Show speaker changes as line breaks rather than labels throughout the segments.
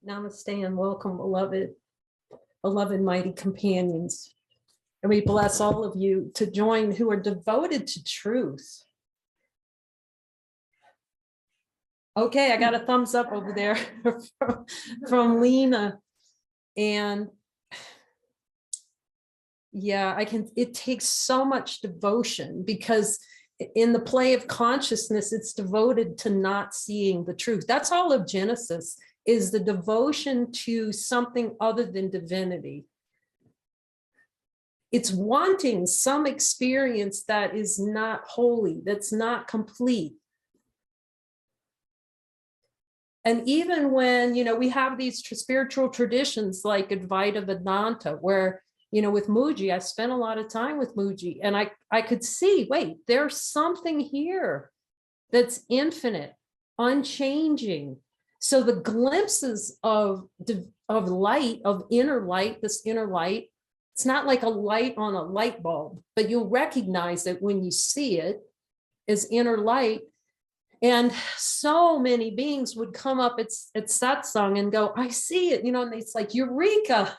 Namaste and welcome, beloved mighty companions. And we bless all of you to join who are devoted to truth. Okay, I got a thumbs up over there from Lena. And yeah, it takes so much devotion because in the play of consciousness, it's devoted to not seeing the truth. That's all of Genesis, is the devotion to something other than divinity. It's wanting some experience that is not holy, that's not complete. And even when, we have these spiritual traditions like Advaita Vedanta, where, with Mooji, I spent a lot of time with Mooji, and I could see, wait, there's something here that's infinite, unchanging. So the glimpses of light, of inner light, this inner light, it's not like a light on a light bulb, but you'll recognize it when you see it as inner light. And so many beings would come up at Satsang and go, I see it, and it's like, Eureka,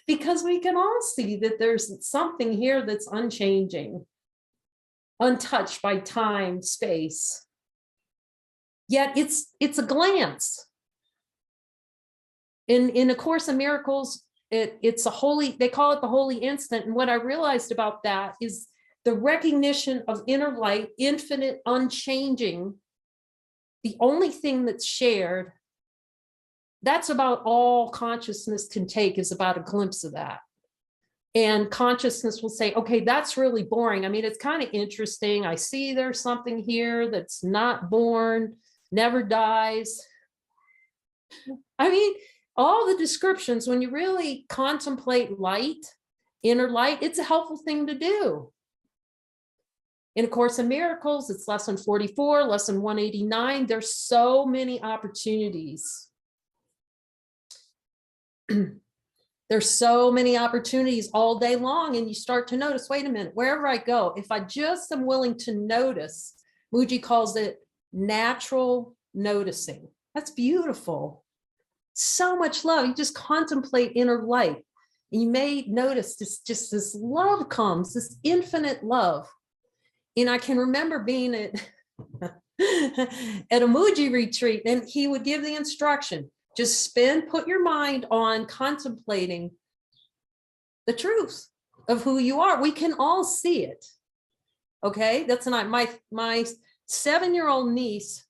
because we can all see that there's something here that's unchanging, untouched by time, space. Yet it's a glance. In A Course in Miracles, it's a holy, they call it the holy instant. And what I realized about that is the recognition of inner light, infinite, unchanging. The only thing that's shared, that's about all consciousness can take, is about a glimpse of that. And consciousness will say, okay, that's really boring. I mean, it's kind of interesting. I see there's something here that's not born, never dies. I mean, all the descriptions, when you really contemplate light, inner light, it's a helpful thing to do. In A Course in Miracles, it's lesson 44, lesson 189. There's so many opportunities. There's so many opportunities all day long, and you start to notice, wait a minute, wherever I go, if I just am willing to notice, Mooji calls it natural noticing. That's beautiful. So much love. You just contemplate inner light. And you may notice this love comes, this infinite love. And I can remember being at a Mooji retreat, and he would give the instruction, just put your mind on contemplating the truth of who you are. We can all see it. Okay, that's not my 7-year-old niece.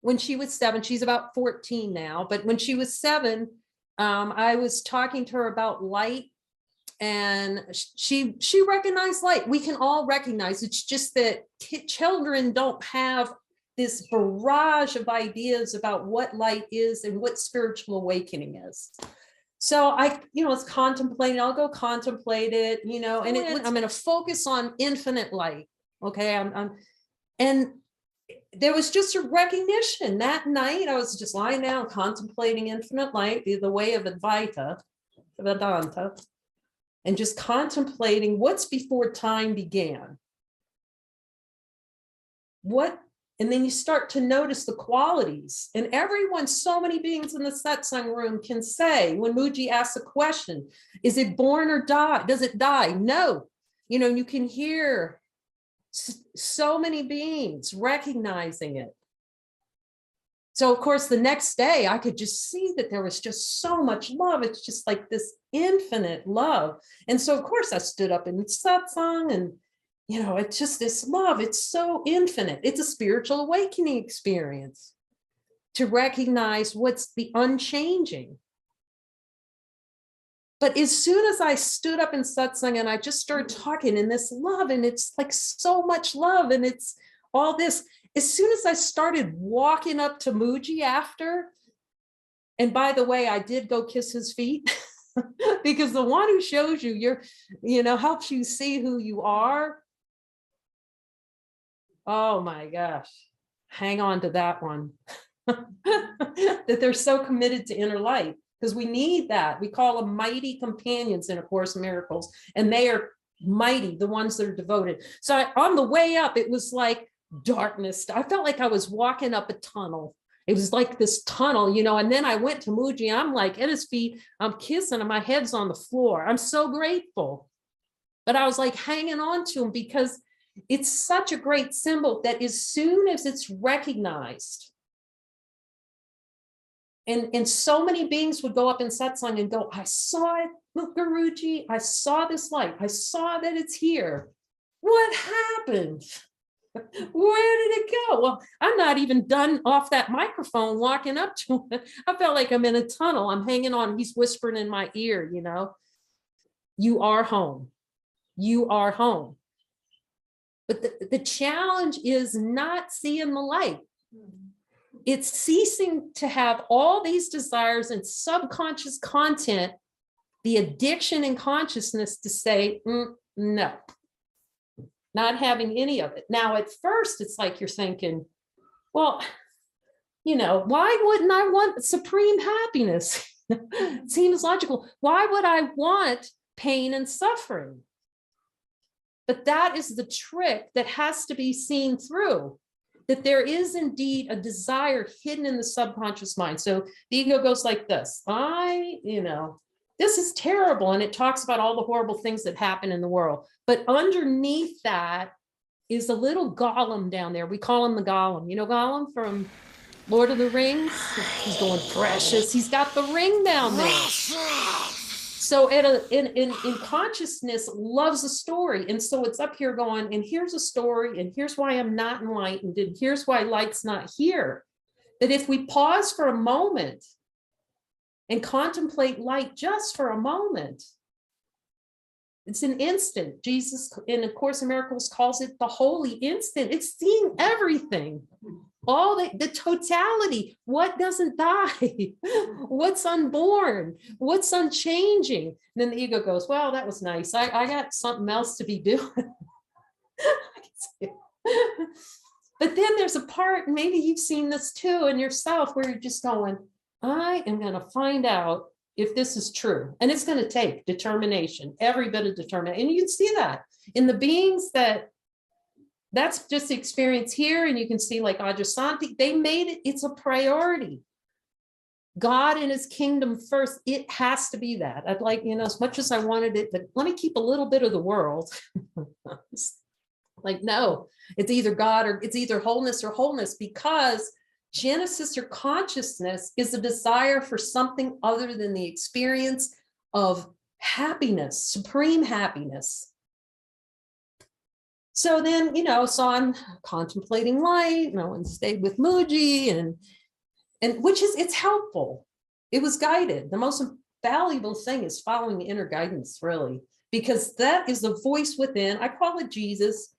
When she was 7, she's about 14 now, but when she was 7, I was talking to her about light, and she recognized light. We can all recognize. It's just that children don't have this barrage of ideas about what light is and what spiritual awakening is. So I, was contemplating. I'll go contemplate it, and I'm going to focus on infinite light. Okay, and there was just a recognition that night. I was just lying down contemplating infinite light, the way of Advaita Vedanta, and just contemplating what's before time began. And then you start to notice the qualities. And everyone, so many beings in the satsang room can say, when Mooji asks a question, is it born or die? Does it die? No. You can hear so many beings recognizing it. So of course, the next day I could just see that there was just so much love. It's just like this infinite love. And so of course I stood up in satsang, and it's just this love. It's so infinite. It's a spiritual awakening experience to recognize what's the unchanging. But as soon as I stood up in satsang and I just started talking in this love, and it's like so much love, and it's all this, as soon as I started walking up to Mooji after, and by the way, I did go kiss his feet because the one who shows you, helps you see who you are. Oh my gosh, hang on to that one. That they're so committed to inner light. Because we need that. We call them mighty companions in A Course in Miracles, and they are mighty, the ones that are devoted. So on the way up, it was like darkness. I felt like I was walking up a tunnel, It was like this tunnel, you know, and then I went to Mooji. I'm like at his feet, I'm kissing and my head's on the floor. I'm so grateful. But I was like hanging on to him because it's such a great symbol that as soon as it's recognized, and so many beings would go up in satsang and go, I saw it, look, Guruji, I saw this light. I saw that it's here. What happened? Where did it go? Well, I'm not even done off that microphone walking up to him. I felt like I'm in a tunnel. I'm hanging on. He's whispering in my ear, you know, you are home. You are home. But the challenge is not seeing the light. It's ceasing to have all these desires and subconscious content, the addiction and consciousness to say, no. Not having any of it. Now, at first, it's like you're thinking, well, you know, why wouldn't I want supreme happiness? It seems logical. Why would I want pain and suffering? But that is the trick that has to be seen through, that there is indeed a desire hidden in the subconscious mind. So the ego goes like this, you know, this is terrible. And it talks about all the horrible things that happen in the world. But underneath that is a little Gollum down there. We call him the Gollum. You know Gollum from Lord of the Rings? He's going precious. He's got the ring down there. So in consciousness loves a story. And so it's up here going, and here's a story, and here's why I'm not enlightened, and here's why light's not here. That if we pause for a moment and contemplate light just for a moment, it's an instant. Jesus in A Course in Miracles calls it the holy instant. It's seeing everything, all the totality, what doesn't die, what's unborn, what's unchanging. And then the ego goes, well, that was nice. I got something else to be doing. But then there's a part, maybe you've seen this too in yourself, where you're just going, I am going to find out if this is true. And it's going to take determination, every bit of determination. And you can see that in the beings that's just the experience here. And you can see like Ajasanti, they made it, it's a priority. God and his kingdom first, it has to be that. I'd like, you know, as much as I wanted it, but let me keep a little bit of the world. Like, no, it's either God or it's either wholeness or wholeness, because Genesis or consciousness is a desire for something other than the experience of happiness, supreme happiness. So then, you know, so I'm contemplating light, and I went and stayed with Mooji, and which is, it's helpful. It was guided. The most valuable thing is following the inner guidance, really, because that is the voice within. I call it Jesus.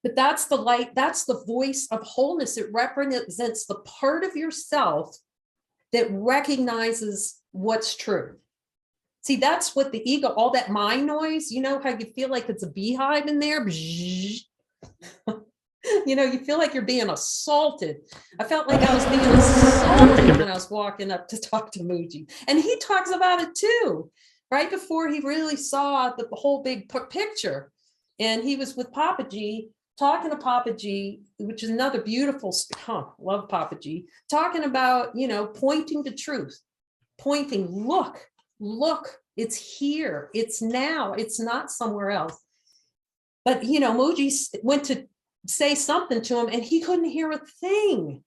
But that's the light, that's the voice of wholeness. It represents the part of yourself that recognizes what's true. See, that's what the ego, all that mind noise, you know how you feel like it's a beehive in there? You know, you feel like you're being assaulted. I felt like I was being assaulted when I was walking up to talk to Mooji. And he talks about it too, right before he really saw the whole big picture. And he was with Papaji, talking to Papaji, which is another beautiful, love Papaji, talking about, you know, pointing to truth, pointing, look, it's here, it's now, it's not somewhere else. But, you know, Mooji went to say something to him and he couldn't hear a thing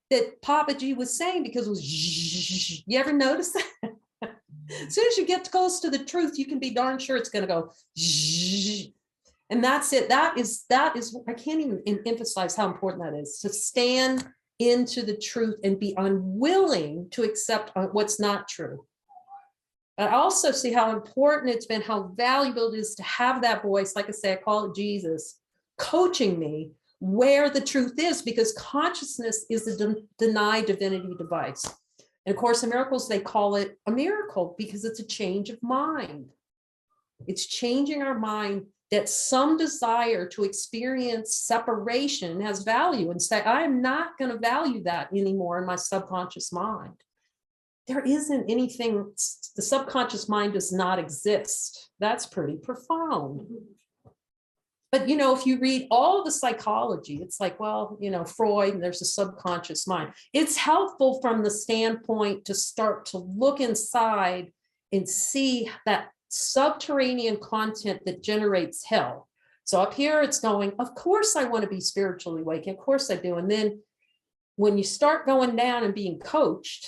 that Papaji was saying because it was, you ever notice that? As soon as you get close to the truth, you can be darn sure it's going to go. And that's it. That is, I can't even emphasize how important that is, to stand into the truth and be unwilling to accept what's not true. I also see how important it's been, how valuable it is to have that voice. Like I say, I call it Jesus, coaching me where the truth is, because consciousness is a denied divinity device. And of course, in Miracles, they call it a miracle because it's a change of mind. It's changing our mind that some desire to experience separation has value, and say, I'm not going to value that anymore in my subconscious mind. There isn't anything, the subconscious mind does not exist. That's pretty profound. But, you know, if you read all the psychology, it's like, well, you know, Freud, and there's a subconscious mind. It's helpful from the standpoint to start to look inside and see that subterranean content that generates hell. So up here, it's going, of course, I want to be spiritually awakened. Of course I do. And then when you start going down and being coached,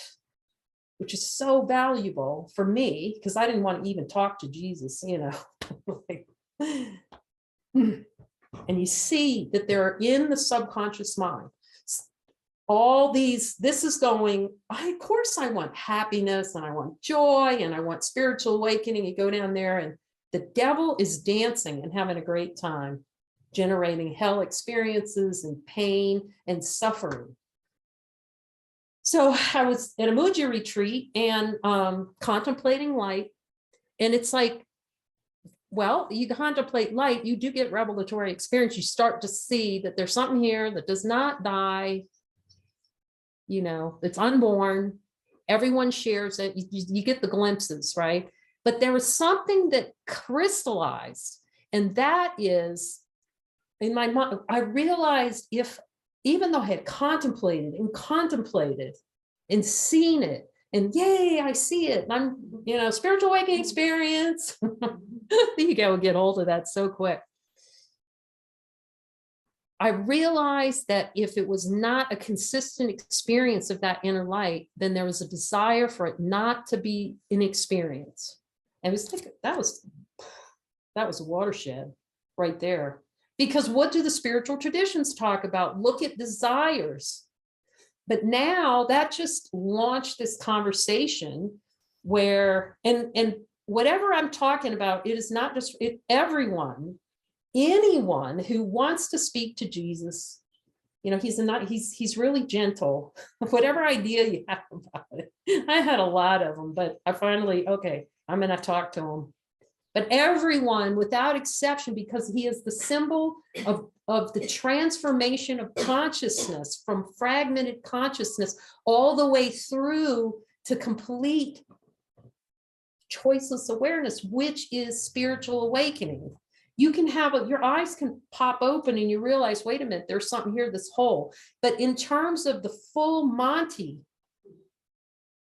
which is so valuable for me, because I didn't want to even talk to Jesus, you know, like, and you see that they're in the subconscious mind. All these, this is going, of course I want happiness and I want joy and I want spiritual awakening. You go down there and the devil is dancing and having a great time, generating hell experiences and pain and suffering. So I was at a Mooji retreat and contemplating light. And it's like, well, you contemplate light, you do get revelatory experience. You start to see that there's something here that does not die, you know, it's unborn. Everyone shares it. You get the glimpses, right? But there was something that crystallized, and that is in my mind. I realized even though I had contemplated and seen it, and yay, I see it. And I'm, you know, spiritual awakening experience. You go get hold of that so quick. I realized that if it was not a consistent experience of that inner light, then there was a desire for it not to be an experience. And it was like, that was a watershed right there. Because what do the spiritual traditions talk about? Look at desires. But now that just launched this conversation where, and whatever I'm talking about, it is not just everyone, anyone who wants to speak to Jesus, you know, he's really gentle. Whatever idea you have about it. I had a lot of them, but I finally, okay, I'm going to talk to him. But everyone without exception, because he is the symbol of the transformation of consciousness from fragmented consciousness all the way through to complete choiceless awareness, which is spiritual awakening. You can have your eyes can pop open and you realize, wait a minute, there's something here that's whole. But in terms of the full Monty,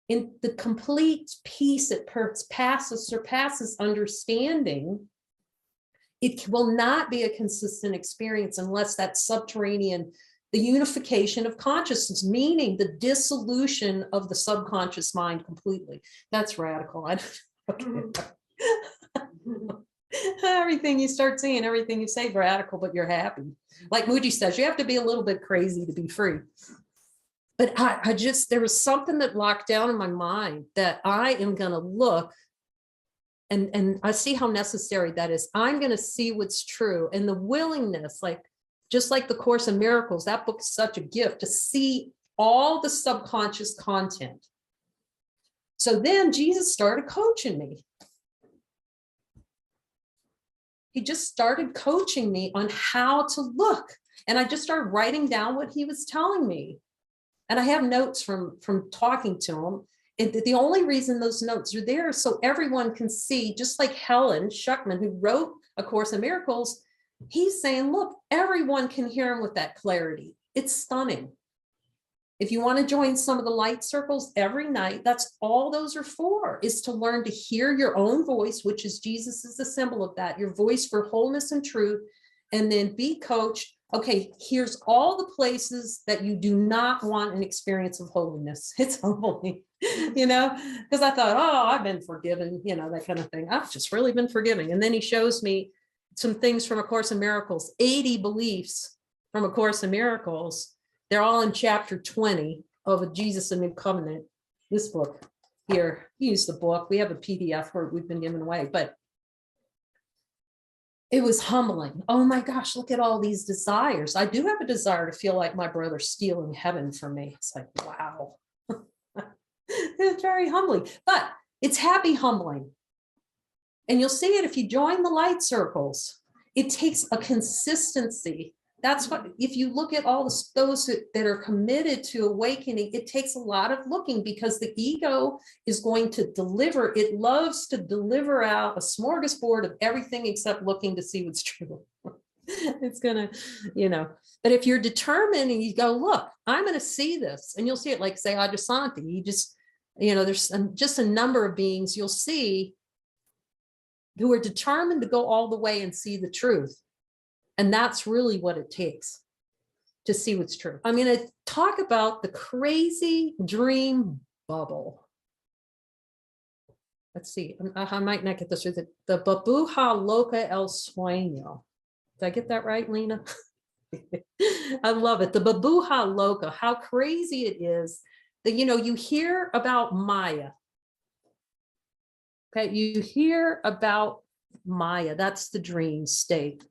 in the complete peace that surpasses understanding, it will not be a consistent experience unless that subterranean, the unification of consciousness, meaning the dissolution of the subconscious mind completely. That's radical. Everything you start seeing, everything you say, radical, but you're happy. Like Mooji says, you have to be a little bit crazy to be free. But I just, there was something that locked down in my mind that I am going to look, and I see how necessary that is. I'm going to see what's true, and the willingness, like, just like the Course in Miracles, that book is such a gift to see all the subconscious content. So then Jesus started coaching me. He just started coaching me on how to look. And I just started writing down what he was telling me. And I have notes from talking to him. And the only reason those notes are there is so everyone can see, just like Helen Schuckman, who wrote A Course in Miracles, he's saying, look, everyone can hear him with that clarity. It's stunning. If you want to join some of the light circles every night, that's all those are for, is to learn to hear your own voice, which is Jesus is the symbol of that, your voice for wholeness and truth, and then be coached. Okay, here's all the places that you do not want an experience of holiness. It's humbling, you know, because I thought, oh, I've been forgiven, you know, that kind of thing. I've just really been forgiving. And then he shows me some things from A Course in Miracles, 80 beliefs from A Course in Miracles. They're all in chapter 20 of A Jesus and New Covenant. This book here, use the book. We have a PDF where we've been giving away, but it was humbling. Oh my gosh, look at all these desires. I do have a desire to feel like my brother's stealing heaven from me. It's like, wow. It's very humbling, but it's happy humbling. And you'll see it if you join the light circles. It takes a consistency. That's what, if you look at all those that are committed to awakening, it takes a lot of looking, because the ego is going to deliver. It loves to deliver out a smorgasbord of everything except looking to see what's true. It's gonna, but if you're determined and you go, look, I'm gonna see this, and you'll see it, like say Ajasanti, you just, there's just a number of beings you'll see who are determined to go all the way and see the truth. And that's really what it takes to see what's true. I'm gonna talk about the crazy dream bubble. Let's see, I might not get this with it. The Babuja Loca El Sueño. Did I get that right, Lena? I love it. The Babuja Loca, how crazy it is that, you hear about Maya. Okay, you hear about Maya. That's the dream state.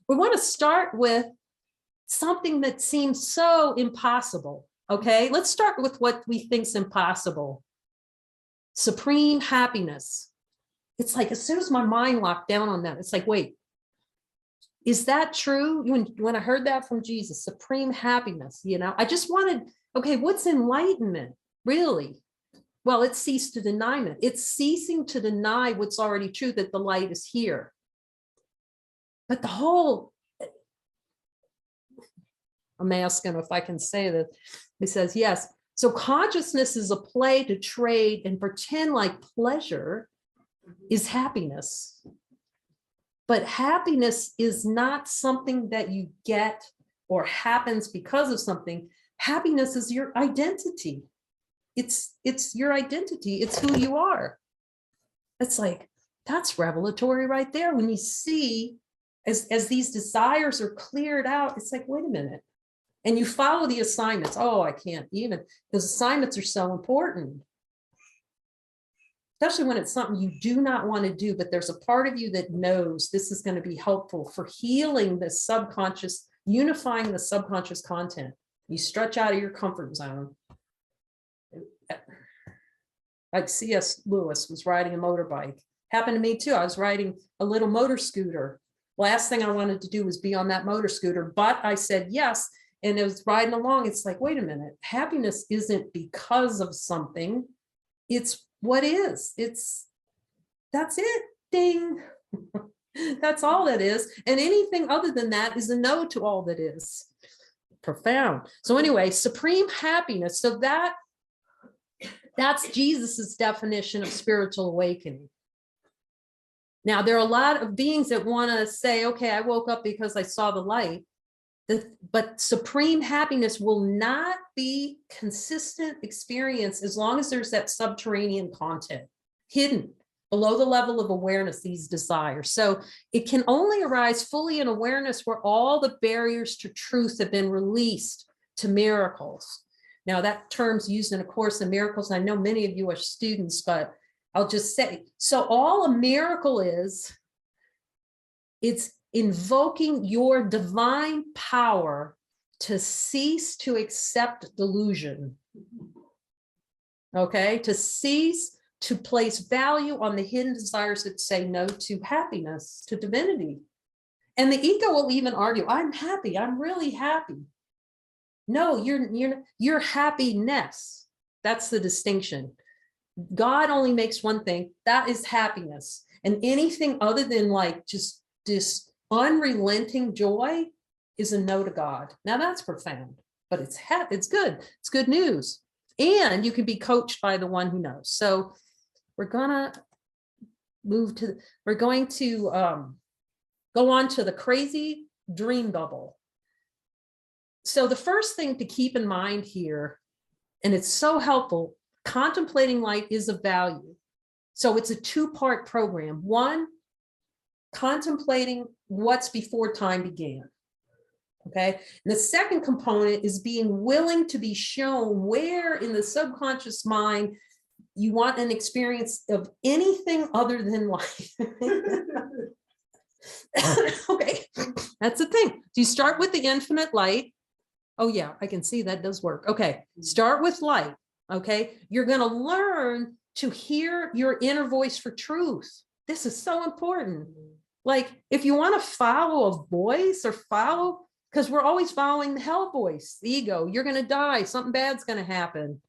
We want to start with something that seems so impossible. Okay, let's start with what we think is impossible. Supreme happiness. It's like, as soon as my mind locked down on that, it's like, wait, is that true? When I heard that from Jesus, supreme happiness, I just wanted, okay, what's enlightenment, really? Well, it's cease to deniement. It's ceasing to deny what's already true, that the light is here. But the whole, I'm asking if I can say that. He says, yes. So consciousness is a play to trade and pretend like pleasure is happiness. But happiness is not something that you get or happens because of something. Happiness is your identity. It's your identity. It's who you are. It's like, that's revelatory right there. When you see, as these desires are cleared out, it's like, wait a minute. And you follow the assignments. Oh, I can't even, because assignments are so important. Especially when it's something you do not want to do, but there's a part of you that knows this is going to be helpful for healing the subconscious, unifying the subconscious content. You stretch out of your comfort zone. Like C.S. Lewis was riding a motorbike. Happened to me too. I was riding a little motor scooter. Last thing I wanted to do was be on that motor scooter, but I said yes. And it was riding along. It's like, wait a minute, happiness isn't because of something. It's what is. That's it. Ding. That's all that is. And anything other than that is a no to all that is. Profound. So anyway, supreme happiness. So that's Jesus's definition of spiritual awakening. Now, there are a lot of beings that want to say, okay, I woke up because I saw the light. But supreme happiness will not be consistent experience as long as there's that subterranean content hidden below the level of awareness, these desires. So it can only arise fully in awareness where all the barriers to truth have been released to miracles. Now, that term's used in A Course in Miracles. I know many of you are students, but I'll just say, so all a miracle is, it's invoking your divine power to cease to accept delusion. Okay, to cease to place value on the hidden desires that say no to happiness, to divinity. And the ego will even argue, I'm happy, I'm really happy. No, you're happiness. That's the distinction. God only makes one thing, that is happiness. And anything other than like just this unrelenting joy is a no to God. Now that's profound, but it's good. It's good news. And you can be coached by the one who knows. So we're going to go on to the crazy dream bubble. So the first thing to keep in mind here, and it's so helpful, Contemplating Light is of value. So it's a two-part program. One, contemplating what's before time began. Okay. And the second component is being willing to be shown where in the subconscious mind you want an experience of anything other than life. Okay. That's the thing. So you start with the infinite light. Oh yeah, I can see that does work. Okay. Start with light. Okay. You're going to learn to hear your inner voice for truth. This is so important. Like, if you want to follow a voice or follow, because we're always following the hell voice, the ego, you're going to die, something bad's going to happen.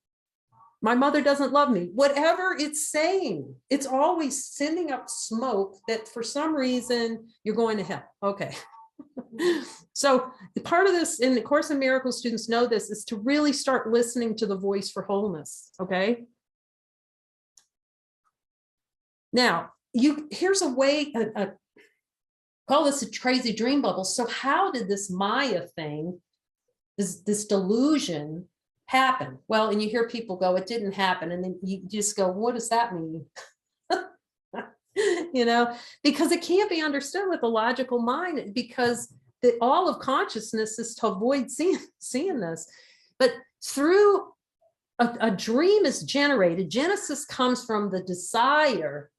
My mother doesn't love me. Whatever it's saying, it's always sending up smoke that for some reason you're going to hell. Okay. So part of this in the Course in Miracles, students know this, is to really start listening to the voice for wholeness. Okay. Now, here's a way, call this a crazy dream bubble. So how did this Maya thing, this delusion happen? Well, and you hear people go, it didn't happen. And then you just go, what does that mean? You know, because it can't be understood with a logical mind, because all of consciousness is to avoid seeing this. But through a dream is generated. Genesis comes from the desire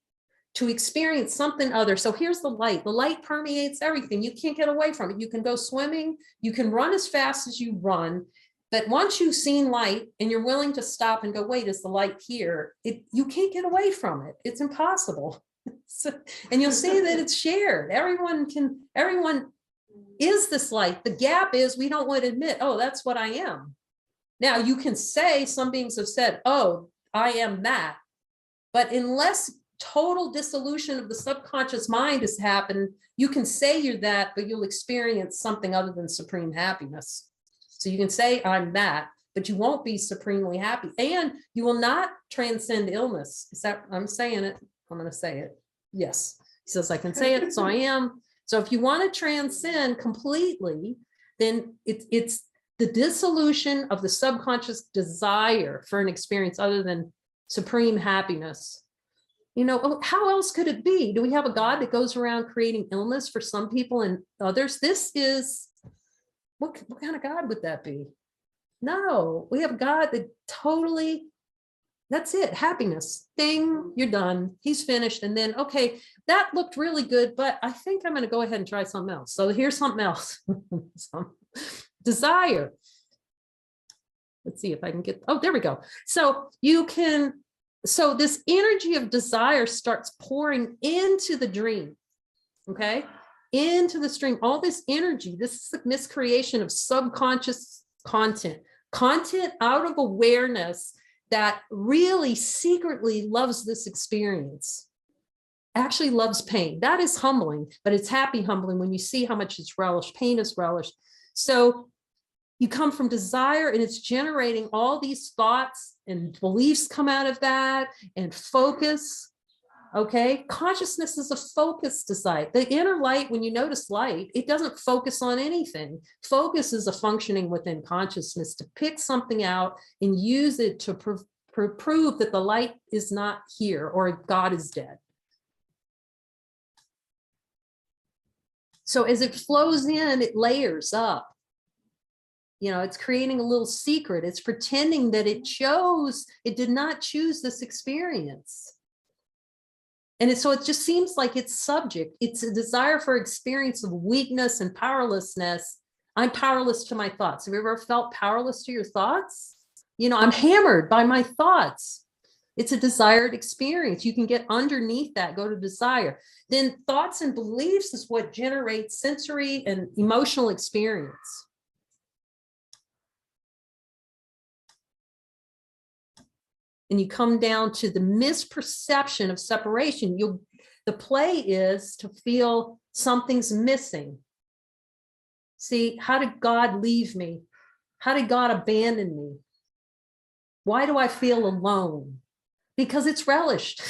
to experience something other. So here's the light. The light permeates everything. You can't get away from it. You can go swimming. You can run as fast as you run. But once you've seen light and you're willing to stop and go, wait, is the light here? You can't get away from it. It's impossible. So, and you'll see that it's shared. Everyone is this light. The gap is we don't want to admit, oh, that's what I am. Now you can say, some beings have said, oh, I am that. But unless total dissolution of the subconscious mind has happened, you can say you're that, but you'll experience something other than supreme happiness. So you can say I'm that, but you won't be supremely happy, and you will not transcend illness. Is that, I'm saying it, I'm going to say it. Yes. He says, I can say it, so I am. So if you want to transcend completely, then it's the dissolution of the subconscious desire for an experience other than supreme happiness. You know, how else could it be? Do we have a God that goes around creating illness for some people and others? This is, what kind of God would that be? No, we have a God that totally, that's it, happiness, ding, you're done, he's finished. And then, okay, that looked really good, but I think I'm going to go ahead and try something else. So here's something else. Desire. Let's see if I can get, oh, there we go. So you can, so this energy of desire starts pouring into the dream, okay? Into the stream, all this energy, this is the miscreation of subconscious content out of awareness that really secretly loves this experience, actually loves pain. That is humbling, but it's happy humbling when you see how much it's relished. Pain is relished. So you come from desire and it's generating all these thoughts and beliefs come out of that, and focus. Okay, consciousness is a focused desire. The inner light, when you notice light, it doesn't focus on anything. Focus is a functioning within consciousness to pick something out and use it to prove that the light is not here or God is dead. So as it flows in, it layers up. You know, it's creating a little secret. It's pretending that it did not choose this experience. And so it just seems like it's subject. It's a desire for experience of weakness and powerlessness. I'm powerless to my thoughts. Have you ever felt powerless to your thoughts? You know, I'm hammered by my thoughts. It's a desired experience. You can get underneath that, go to desire. Then thoughts and beliefs is what generates sensory and emotional experience. And you come down to the misperception of separation. The play is to feel something's missing. See, how did God leave me? How did God abandon me? Why do I feel alone? Because it's relished.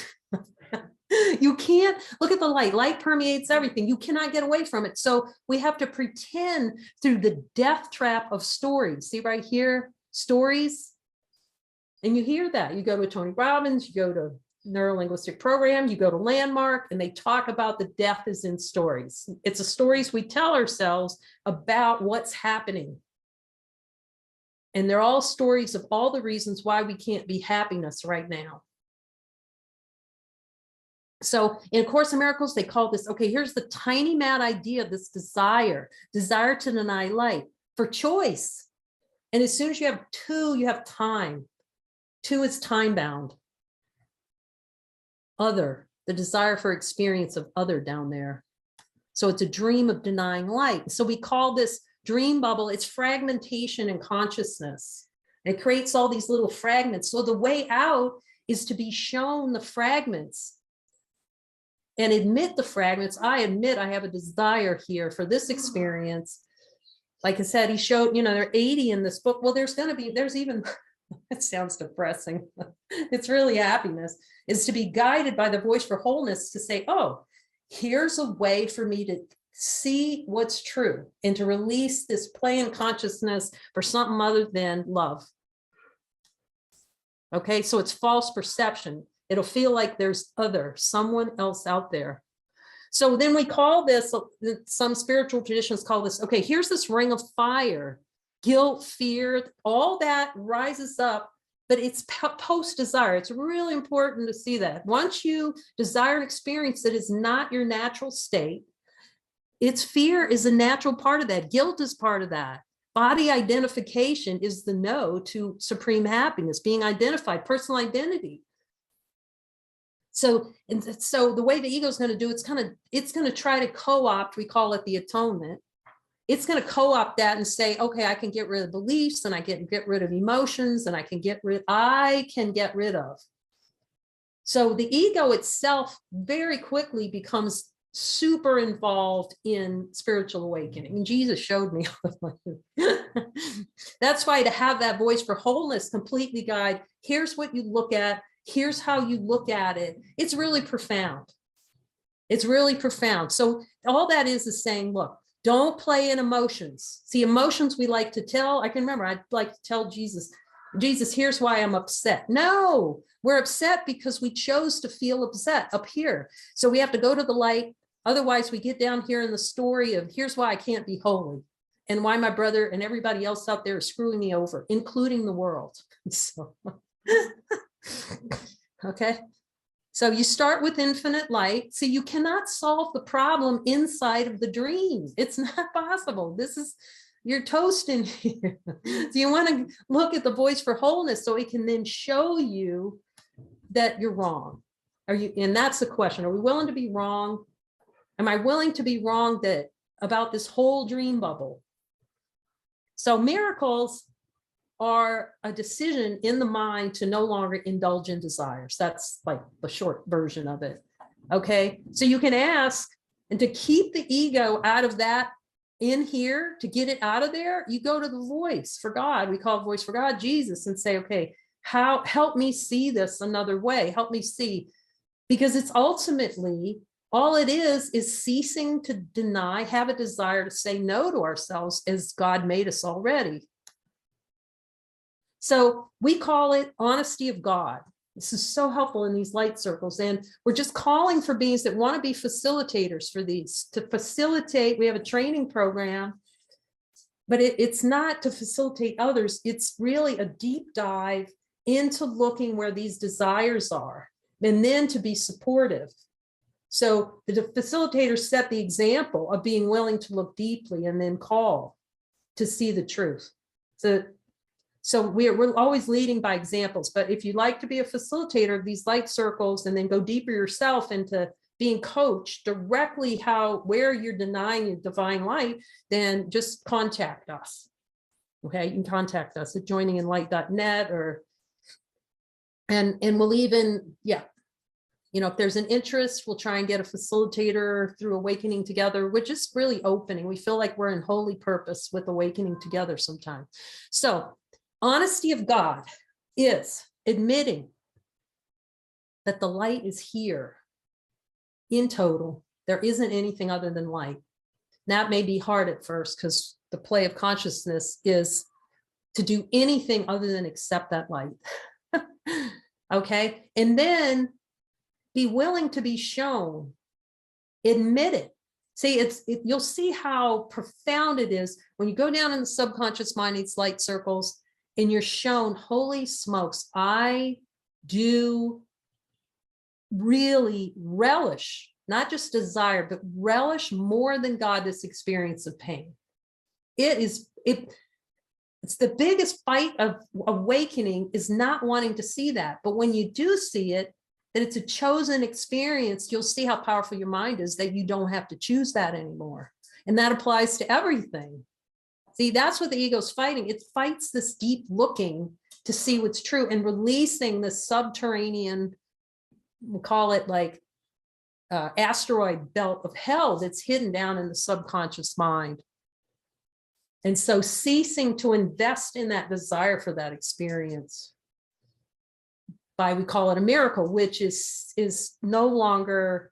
You can't look at the light. Light permeates everything. You cannot get away from it. So we have to pretend through the death trap of stories. See right here, stories. And you hear that. You go to Tony Robbins, you go to Neuro-Linguistic Program, you go to Landmark, and they talk about the death is in stories. It's the stories we tell ourselves about what's happening. And they're all stories of all the reasons why we can't be happiness right now. So in A Course in Miracles, they call this, okay, here's the tiny mad idea, this desire to deny light for choice. And as soon as you have two, you have time. Two is time bound. Other, the desire for experience of other down there. So it's a dream of denying light. So we call this dream bubble, it's fragmentation in consciousness. It creates all these little fragments. So the way out is to be shown the fragments and admit the fragments. I admit I have a desire here for this experience. Like I said, he showed, you know, there are 80 in this book. Well, there's even, it sounds depressing. It's really happiness, is to be guided by the voice for wholeness to say, oh, here's a way for me to see what's true and to release this play in consciousness for something other than love. Okay, so it's false perception. It'll feel like there's someone else out there. So then we call this, some spiritual traditions call this, okay, here's this ring of fire, guilt, fear, all that rises up, but it's post-desire. It's really important to see that. Once you desire an experience that is not your natural state, its fear is a natural part of that. Guilt is part of that. Body identification is the no to supreme happiness, being identified, personal identity. So the way the ego is going to do, it's going to try to co-opt, we call it the atonement. It's going to co-opt that and say, okay, I can get rid of beliefs and I can get rid of emotions and I can get rid of. So the ego itself very quickly becomes super involved in spiritual awakening. And Jesus showed me. That's why to have that voice for wholeness completely guide, here's what you look at, here's how you look at it. It's really profound. It's really profound. So all that is saying, look, don't play in emotions. See, emotions we like to tell. I can remember I'd like to tell Jesus, here's why I'm upset. No, we're upset because we chose to feel upset up here. So we have to go to the light. Otherwise, we get down here in the story of here's why I can't be holy and why my brother and everybody else out there is screwing me over, including the world. So, okay. So you start with infinite light. See, you cannot solve the problem inside of the dream. It's not possible. You're toasting here. So you want to look at the voice for wholeness so it can then show you that you're wrong. And that's the question. Are we willing to be wrong? Am I willing to be wrong about this whole dream bubble? So miracles are a decision in the mind to no longer indulge in desires. That's like the short version of it. Okay, so you can ask, and to keep the ego out of that in here, to get it out of there, you go to the voice for God. We call it voice for God, Jesus, and say, okay, help me see this another way. Help me see, because it's ultimately, all it is ceasing to deny, have a desire to say no to ourselves as God made us already. So we call it honesty of God. This is so helpful in these light circles. And we're just calling for beings that want to be facilitators for these, to facilitate. We have a training program, but it's not to facilitate others. It's really a deep dive into looking where these desires are, and then to be supportive. So the facilitators set the example of being willing to look deeply and then call to see the truth. So we're always leading by examples, but if you like to be a facilitator of these light circles and then go deeper yourself into being coached directly where you're denying your divine light, then just contact us. Okay, you can contact us at joininginlight.net and we'll even, if there's an interest, we'll try and get a facilitator through Awakening Together, which is really opening. We feel like we're in holy purpose with Awakening Together sometime. So honesty of God is admitting that the light is here in total. There isn't anything other than light. That may be hard at first because the play of consciousness is to do anything other than accept that light. Okay, and then be willing to be shown, admit it. See, you'll see how profound it is when you go down in the subconscious mind, these light circles, and you're shown, holy smokes, I do really relish, not just desire, but relish more than God this experience of pain. It's the biggest fight of awakening, is not wanting to see that. But when you do see it, that it's a chosen experience, you'll see how powerful your mind is, that you don't have to choose that anymore. And that applies to everything. See, that's what the ego's fighting. It fights this deep looking to see what's true and releasing this subterranean, we'll call it like asteroid belt of hell that's hidden down in the subconscious mind. And so ceasing to invest in that desire for that experience by, we call it a miracle, which is no longer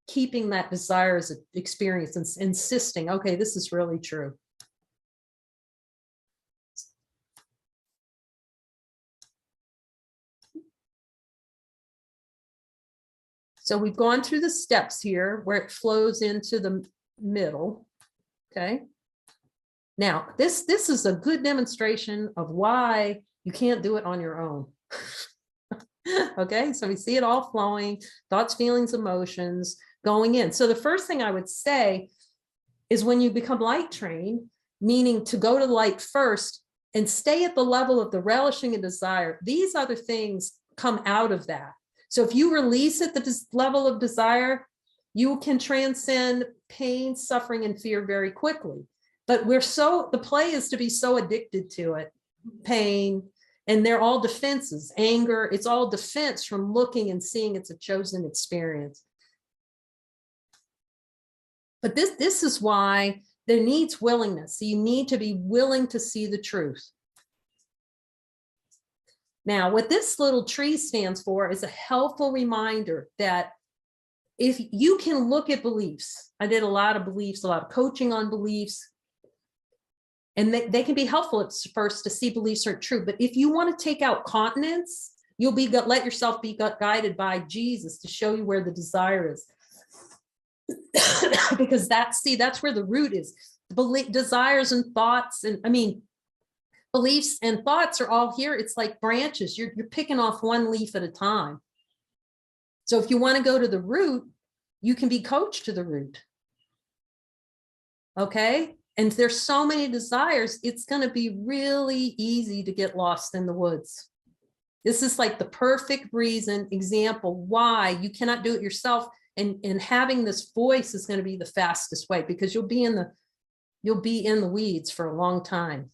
keeping that desire as an experience and insisting, okay, this is really true. So we've gone through the steps here where it flows into the middle, okay? Now, this is a good demonstration of why you can't do it on your own. Okay, so we see it all flowing, thoughts, feelings, emotions going in. So the first thing I would say is when you become light trained, meaning to go to the light first and stay at the level of the relishing and desire, these other things come out of that. So if you release at the level of desire, you can transcend pain, suffering, and fear very quickly. But the play is to be so addicted to it, pain, and they're all defenses, anger, it's all defense from looking and seeing it's a chosen experience. But this is why there needs willingness. So you need to be willing to see the truth. Now, what this little tree stands for is a helpful reminder that if you can look at beliefs, I did a lot of beliefs, a lot of coaching on beliefs, and they can be helpful at first to see beliefs aren't true. But if you want to take out continents, you'll let yourself be guided by Jesus to show you where the desire is. Because that's where the root is. Desires and thoughts, and beliefs and thoughts are all here. It's like branches. You're picking off one leaf at a time. So if you want to go to the root, you can be coached to the root. Okay? And there's so many desires, it's going to be really easy to get lost in the woods. This is like the perfect example why you cannot do it yourself. And having this voice is going to be the fastest way, because you'll be in the weeds for a long time.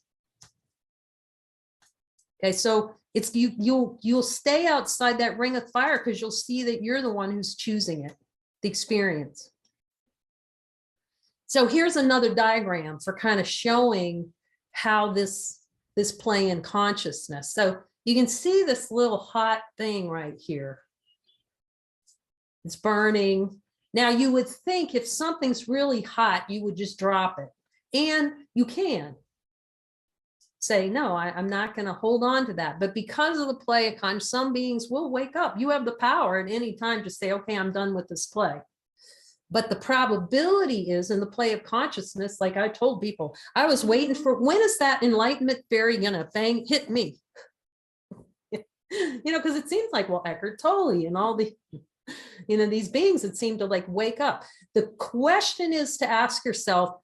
Okay, so it's you'll stay outside that ring of fire because you'll see that you're the one who's choosing it, the experience. So here's another diagram for kind of showing how this play in consciousness. So you can see this little hot thing right here. It's burning. Now you would think if something's really hot, you would just drop it. And you can say, no, I'm not going to hold on to that. But because of the play of consciousness, some beings will wake up. You have the power at any time to say, okay, I'm done with this play. But the probability is in the play of consciousness, like I told people, I was waiting for, when is that enlightenment fairy gonna hit me? Because it seems like, well, Eckhart Tolle and all the, these beings that seem to like wake up. The question is to ask yourself,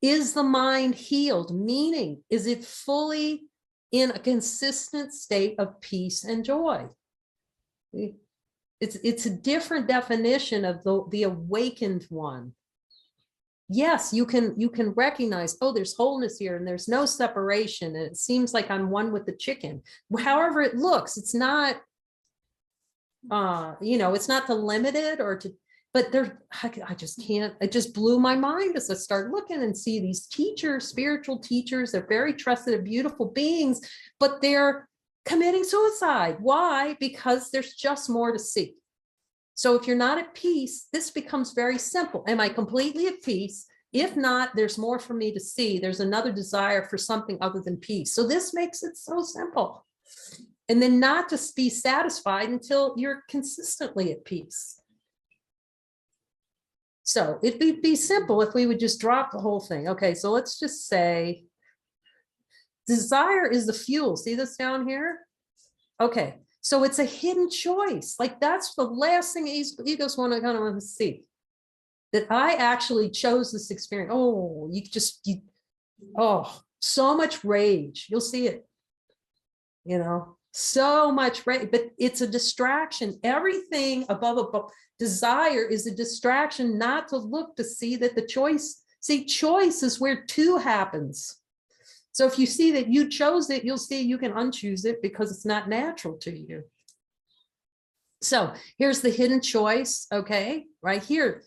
is the mind healed? Meaning, is it fully in a consistent state of peace and joy? It's a different definition of the awakened one. Yes, you can recognize, oh, there's wholeness here and there's no separation. And it seems like I'm one with the chicken. However it looks, it's not, it's not the limited or to, but I just can't, it just blew my mind as I started looking and see these teachers, spiritual teachers, they're very trusted and beautiful beings, but they're committing suicide. Why? Because there's just more to see. So if you're not at peace, this becomes very simple. Am I completely at peace? If not, there's more for me to see. There's another desire for something other than peace. So this makes it so simple. And then not to be satisfied until you're consistently at peace. So it'd be simple if we would just drop the whole thing. Okay, so let's just say desire is the fuel. See this down here? Okay, so it's a hidden choice. Like that's the last thing egos want to see. That I actually chose this experience. Oh, so much rage. You'll see it. So much rage, but it's a distraction. Everything above desire is a distraction not to look to see that the choice. See, choice is where two happens. So if you see that you chose it, you'll see you can unchoose it because it's not natural to you. So here's the hidden choice, okay, right here.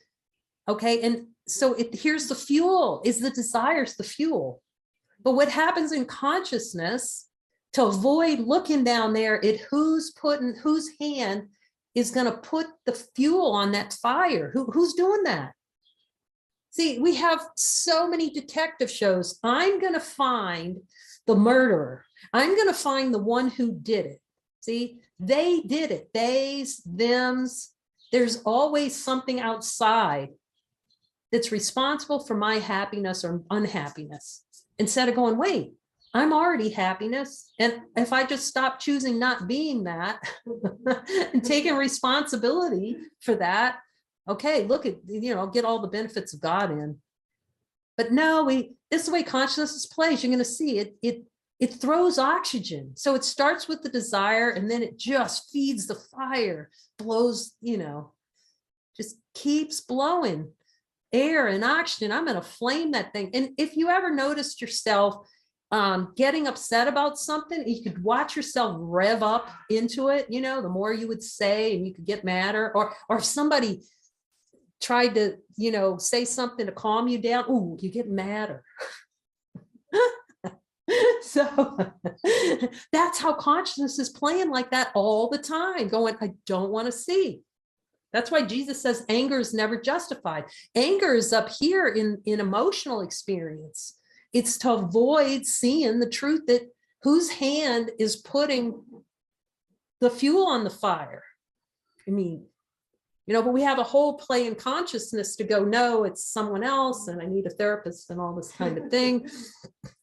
Okay, and so here's the fuel, is the desires the fuel. But what happens in consciousness, to avoid looking down there at whose hand is going to put the fuel on that fire? Who's doing that? See, we have so many detective shows. I'm going to find the murderer. I'm going to find the one who did it. See, they did it. Theys, thems. There's always something outside that's responsible for my happiness or unhappiness. Instead of going, wait, I'm already happiness. And if I just stop choosing not being that and taking responsibility for that, okay, look at, get all the benefits of God in. But no, this is the way consciousness plays. You're going to see it throws oxygen. So it starts with the desire and then it just feeds the fire, blows, just keeps blowing air and oxygen. I'm going to flame that thing. And if you ever noticed yourself getting upset about something, you could watch yourself rev up into it, the more you would say, and you could get madder, or if somebody tried to, say something to calm you down, ooh, you get madder. So that's how consciousness is playing like that all the time, going, I don't want to see. That's why Jesus says anger is never justified. Anger is up here in emotional experience. It's to avoid seeing the truth that whose hand is putting the fuel on the fire. I mean, but we have a whole play in consciousness to go, no, it's someone else and I need a therapist and all this kind of thing.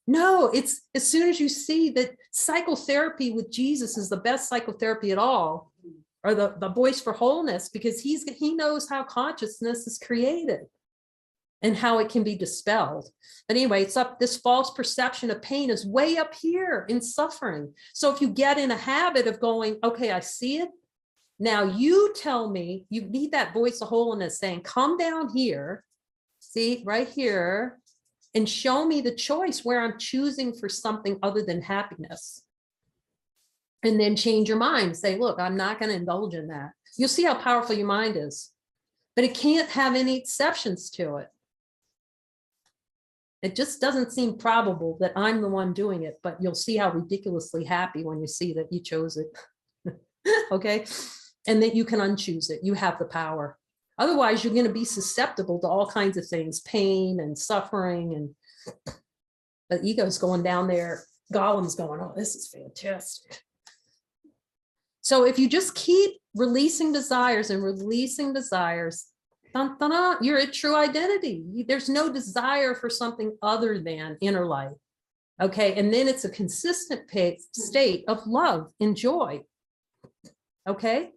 No, it's as soon as you see that psychotherapy with Jesus is the best psychotherapy at all, or the voice for wholeness, because he knows how consciousness is created and how it can be dispelled. But anyway, it's up, this false perception of pain is way up here in suffering. So if you get in a habit of going, okay, I see it. Now you tell me, you need that voice of wholeness saying, come down here, see right here, and show me the choice where I'm choosing for something other than happiness. And then change your mind, say, look, I'm not going to indulge in that. You'll see how powerful your mind is, but it can't have any exceptions to it. It just doesn't seem probable that I'm the one doing it, but you'll see how ridiculously happy when you see that you chose it. Okay. And that you can unchoose it. You have the power. Otherwise, you're going to be susceptible to all kinds of things, pain and suffering. And the ego's going down there. Gollum's going, oh, this is fantastic. So if you just keep releasing desires and releasing desires, dun, dun, dun, you're at true identity. There's no desire for something other than inner light. Okay. And then it's a consistent state of love and joy. Okay.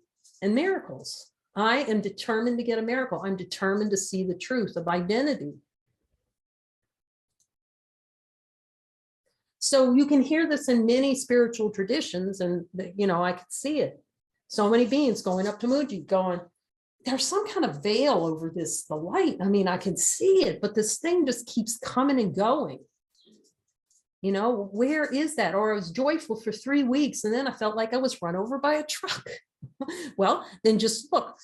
And miracles. I am determined to get a miracle. I'm determined to see the truth of identity. So you can hear this in many spiritual traditions, and I could see it. So many beings going up to Mooji going, there's some kind of veil over this, the light. I mean, I can see it, but this thing just keeps coming and going. Where is that? Or I was joyful for 3 weeks, and then I felt like I was run over by a truck. Well, then just look,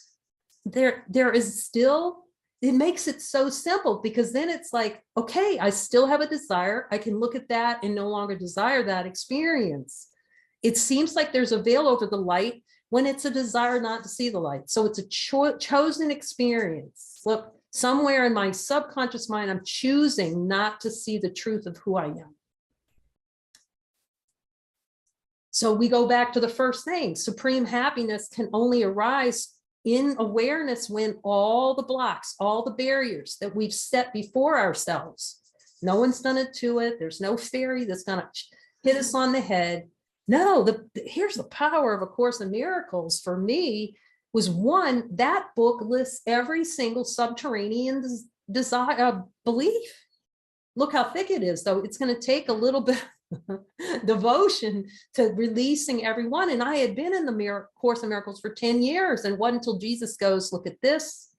there is still, it makes it so simple, because then it's like, okay, I still have a desire. I can look at that and no longer desire that experience. It seems like there's a veil over the light when it's a desire not to see the light. So it's a chosen experience. Look, somewhere in my subconscious mind, I'm choosing not to see the truth of who I am. So we go back to the first thing. Supreme happiness can only arise in awareness when all the blocks, all the barriers that we've set before ourselves, no one's done it to it. There's no fairy that's going to hit us on the head. No, here's the power of A Course in Miracles for me was, one, that book lists every single subterranean desire, belief. Look how thick it is, though. It's going to take a little bit devotion to releasing everyone. And I had been in the Course in Miracles for 10 years, and it wasn't until Jesus goes, look at this,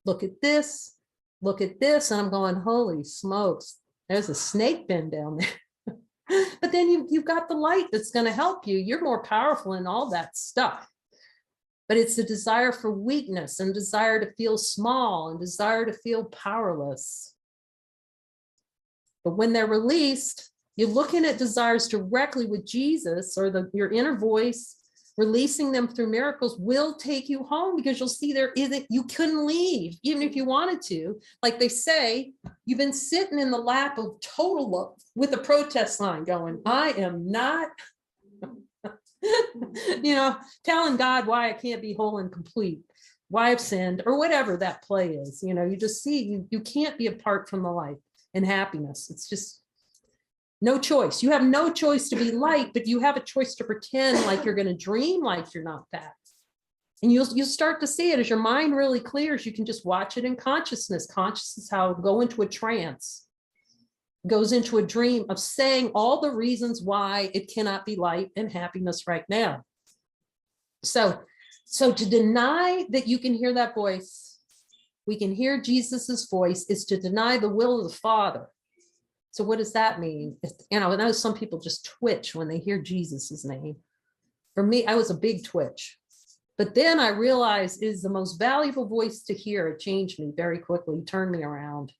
look at this, look at this. And I'm going, holy smokes, there's a snake bin down there. But then you've got the light that's going to help you. You're more powerful in all that stuff. But it's the desire for weakness and desire to feel small and desire to feel powerless. But when they're released, you're looking at desires directly with Jesus, or your inner voice, releasing them through miracles will take you home, because you'll see you couldn't leave, even if you wanted to. Like they say, you've been sitting in the lap of total love with a protest sign going, I am not, telling God why I can't be whole and complete, why I've sinned, or whatever that play is. You just see, you can't be apart from the light and happiness. It's just no choice. You have no choice to be light, but you have a choice to pretend like you're going to dream like you're not that. And you'll start to see it as your mind really clears. You can just watch it in consciousness. Consciousness is how it go into a trance, goes into a dream of saying all the reasons why it cannot be light and happiness right now. So to deny that you can hear that voice, we can hear Jesus's voice, is to deny the will of the Father. So what does that mean? I know some people just twitch when they hear Jesus's name. For me, I was a big twitch. But then I realized it is the most valuable voice to hear. It changed me very quickly, turned me around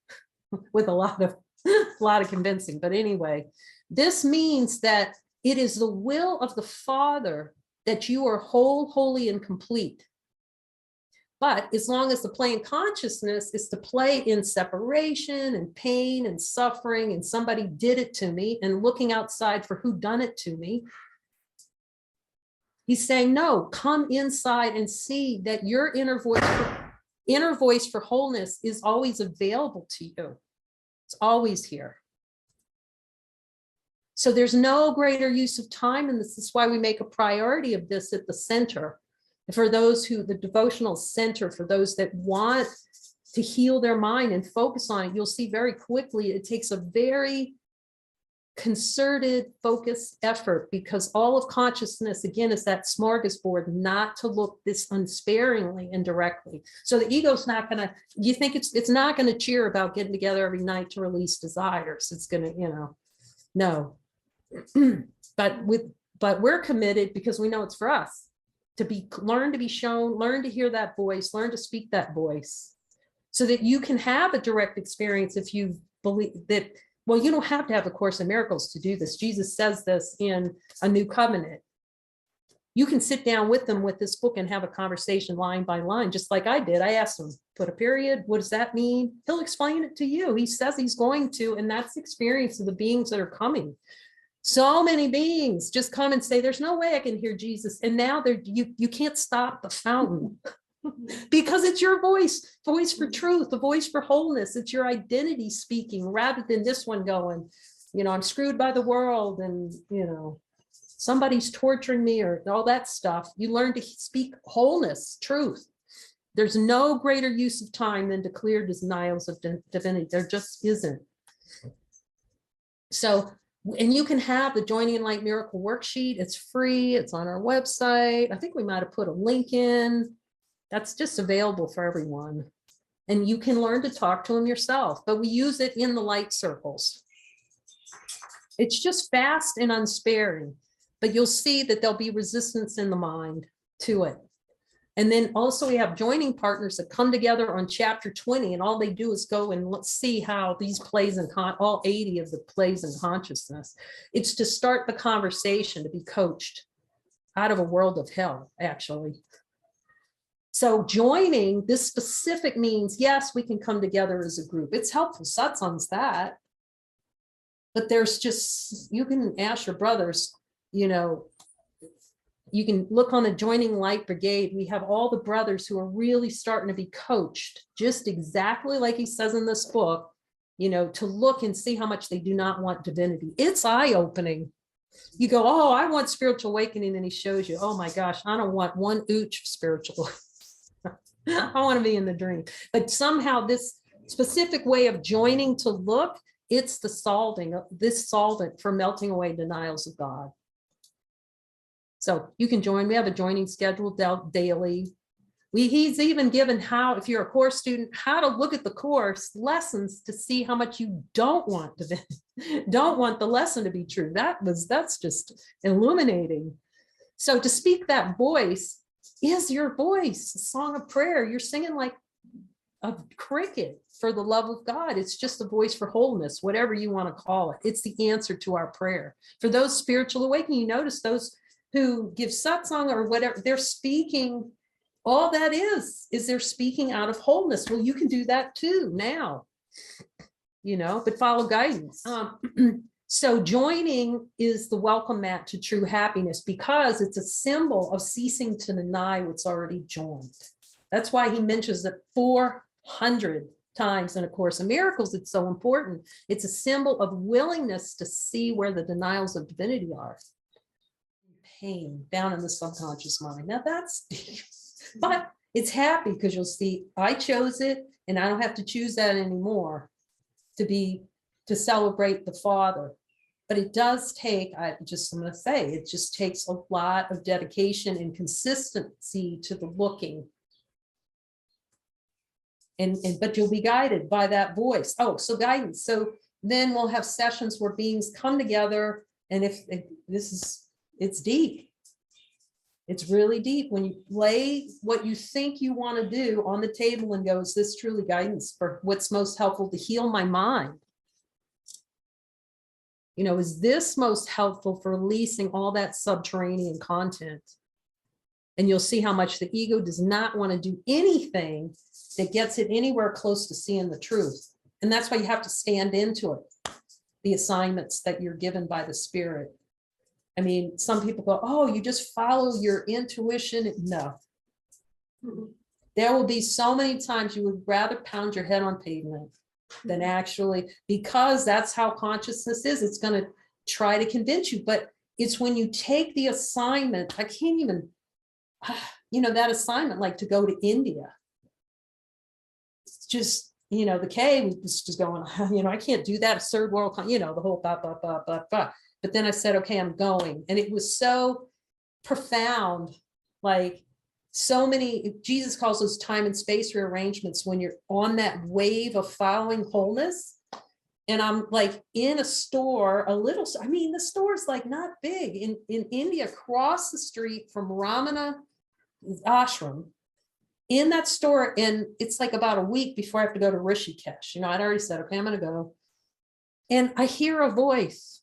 with a lot of convincing. But anyway, this means that it is the will of the Father that you are whole, holy, and complete. But as long as the play in consciousness is to play in separation and pain and suffering, and somebody did it to me, and looking outside for who done it to me, he's saying, no, come inside and see that your inner voice for wholeness is always available to you. It's always here. So there's no greater use of time, and this is why we make a priority of this at the center. For those the devotional center, for those that want to heal their mind and focus on it, you'll see very quickly it takes a very concerted, focused effort, because all of consciousness, again, is that smorgasbord, not to look this unsparingly and directly. So the ego's not going to, you think it's not going to cheer about getting together every night to release desires. It's going to, no. But we're committed, because we know it's for us. Learn to be shown, learn to hear that voice, learn to speak that voice, so that you can have a direct experience. If you believe that, well, you don't have to have a Course in Miracles to do this. Jesus says this in A New Covenant. You can sit down with them with this book and have a conversation line by line, just like I did. I asked him, put a period, what does that mean? He'll explain it to you. He says he's going to, and that's the experience of the beings that are coming. So many beings just come and say, there's no way I can hear Jesus. And now you can't stop the fountain because it's your voice for truth, the voice for wholeness. It's your identity speaking, rather than this one going, I'm screwed by the world, and, somebody's torturing me, or all that stuff. You learn to speak wholeness, truth. There's no greater use of time than to clear denials of divinity. There just isn't. So, and you can have the Joining in Light Miracle Worksheet. It's free. It's on our website. I think we might have put a link in. That's just available for everyone. And you can learn to talk to them yourself, but we use it in the light circles. It's just fast and unsparing, but you'll see that there'll be resistance in the mind to it. And then also we have joining partners that come together on chapter 20, and all they do is go and let's see how these plays in all 80 of the plays in consciousness. It's to start the conversation, to be coached out of a world of hell, actually. So joining this specific means, yes, we can come together as a group. It's helpful. Satsang's that. But there's just, you can ask your brothers, you can look on the Joining Light Brigade. We have all the brothers who are really starting to be coached, just exactly like he says in this book, to look and see how much they do not want divinity. It's eye-opening. You go, oh, I want spiritual awakening. And he shows you, oh my gosh, I don't want one ooch spiritual. I want to be in the dream. But somehow this specific way of joining to look, it's the solvent for melting away denials of God. So you can join. We have a joining schedule daily. He's even given how, if you're a course student, how to look at the course lessons to see how much you don't want the lesson to be true. That's just illuminating. So to speak that voice is your voice, a song of prayer. You're singing like a cricket for the love of God. It's just a voice for wholeness, whatever you want to call it. It's the answer to our prayer. For those spiritual awakening, you notice those who give satsang or whatever, they're speaking. All that is they're speaking out of wholeness. Well, you can do that too now, but follow guidance. So joining is the welcome mat to true happiness, because it's a symbol of ceasing to deny what's already joined. That's why he mentions it 400 times in A Course in Miracles. It's so important. It's a symbol of willingness to see where the denials of divinity are. Pain down in the subconscious mind. Now that's deep. But it's happy because you'll see I chose it and I don't have to choose that anymore to celebrate the Father. But it does take, I'm going to say, it just takes a lot of dedication and consistency to the looking. But you'll be guided by that voice. Oh, so guidance. So then we'll have sessions where beings come together, and if it's deep. It's really deep when you lay what you think you want to do on the table and go, is this truly guidance for what's most helpful to heal my mind? Is this most helpful for releasing all that subterranean content? And you'll see how much the ego does not want to do anything that gets it anywhere close to seeing the truth. And that's why you have to stand into it, the assignments that you're given by the Spirit. I mean, some people go, oh, you just follow your intuition. No. There will be so many times you would rather pound your head on pavement than actually, because that's how consciousness is. It's going to try to convince you. But it's when you take the assignment, I can't even, that assignment, like to go to India. It's just, the cave was just going, I can't do that. A third world, the whole blah, blah, blah, blah, blah. But then I said, okay, I'm going. And it was so profound, like so many, Jesus calls those time and space rearrangements when you're on that wave of following wholeness. And I'm like in a store, the store's like not big in India, across the street from Ramana ashram, in that store. And it's like about a week before I have to go to Rishikesh. I'd already said, okay, I'm going to go. And I hear a voice.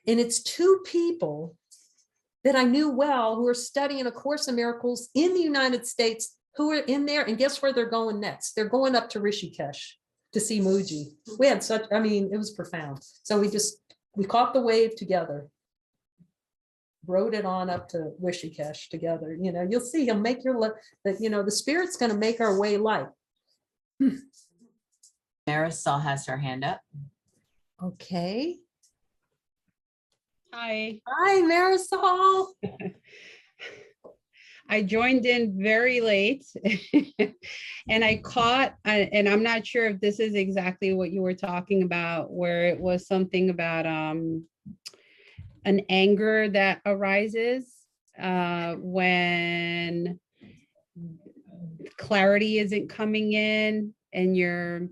And it's two people that I knew well who are studying A Course in Miracles in the United States, who are in there. And guess where they're going next? They're going up to Rishikesh to see Mooji. We had it was profound. So we caught the wave together, rode it on up to Rishikesh together. You'll see he'll make the Spirit's going to make our way light.
Mirasol has her hand up.
Okay.
Hi,
Mirasol.
I joined in very late and I caught, and I'm not sure if this is exactly what you were talking about, where it was something about an anger that arises when clarity isn't coming in, and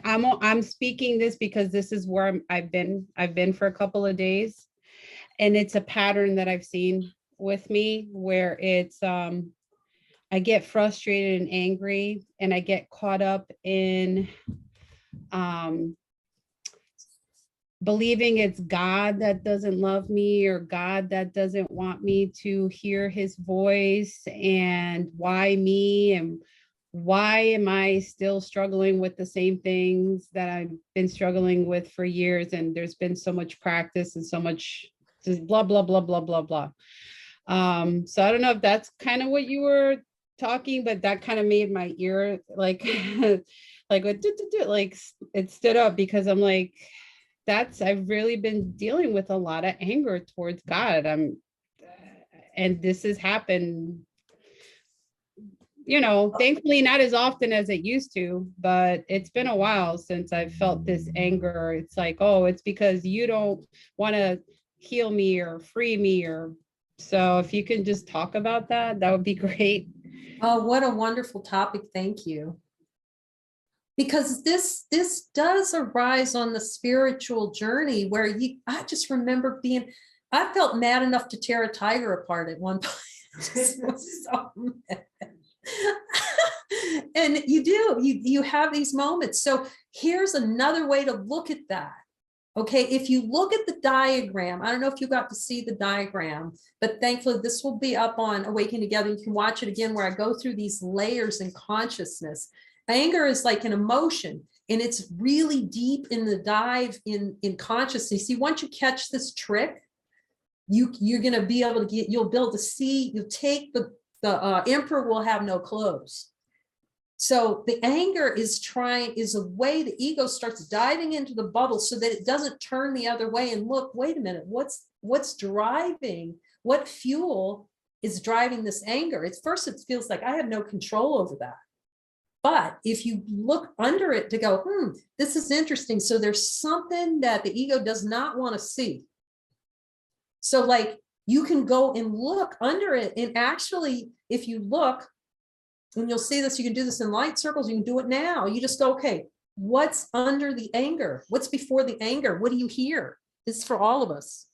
I'm speaking this because this is where I've been for a couple of days. And it's a pattern that I've seen with me where it's, I get frustrated and angry, and I get caught up in believing it's God that doesn't love me, or God that doesn't want me to hear his voice, and why me, and why am I still struggling with the same things that I've been struggling with for years? And there's been so much practice and so much just blah, blah, blah, blah, blah, blah. So I don't know if that's kind of what you were talking, but that kind of made my ear like, like it stood up, because I'm like, I've really been dealing with a lot of anger towards God. And this has happened, thankfully not as often as it used to, but it's been a while since I've felt this anger. It's like, oh, it's because you don't want to heal me or free me, or so if you can just talk about that, that would be great.
Oh, what a wonderful topic. Thank you. Because this does arise on the spiritual journey where I just remember I felt mad enough to tear a tiger apart at one point. So mad. And you have these moments. So here's another way to look at that. Okay, if you look at the diagram, I don't know if you got to see the diagram, but thankfully this will be up on Awakening Together. You can watch it again where I go through these layers in consciousness. Anger is like an emotion, and it's really deep in the dive in consciousness. See, once you catch this trick, you're going to be able to you'll be able to see, you'll take the emperor will have no clothes. So the anger is a way the ego starts diving into the bubble so that it doesn't turn the other way and look, wait a minute, what's driving, what fuel is driving this anger? At first it feels like I have no control over that. But if you look under it to go, this is interesting. So there's something that the ego does not want to see. So like you can go and look under it. And actually, if you look, and you'll see this, you can do this in light circles, you can do it now. You just go, okay, what's under the anger? What's before the anger? What do you hear? This is for all of us.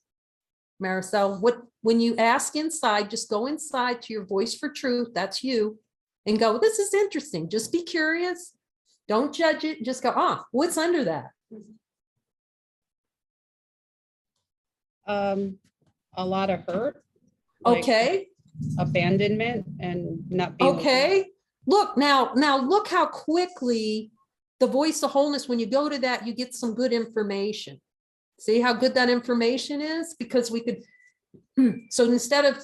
Mirasol, when you ask inside, just go inside to your voice for truth, that's you, and go, this is interesting. Just be curious. Don't judge it. Just go, what's under that?
A lot of hurt.
Okay.
Abandonment and not being
okay. Look now look how quickly the voice of wholeness, when you go to that, you get some good information. See how good that information is? Because we could, so instead of,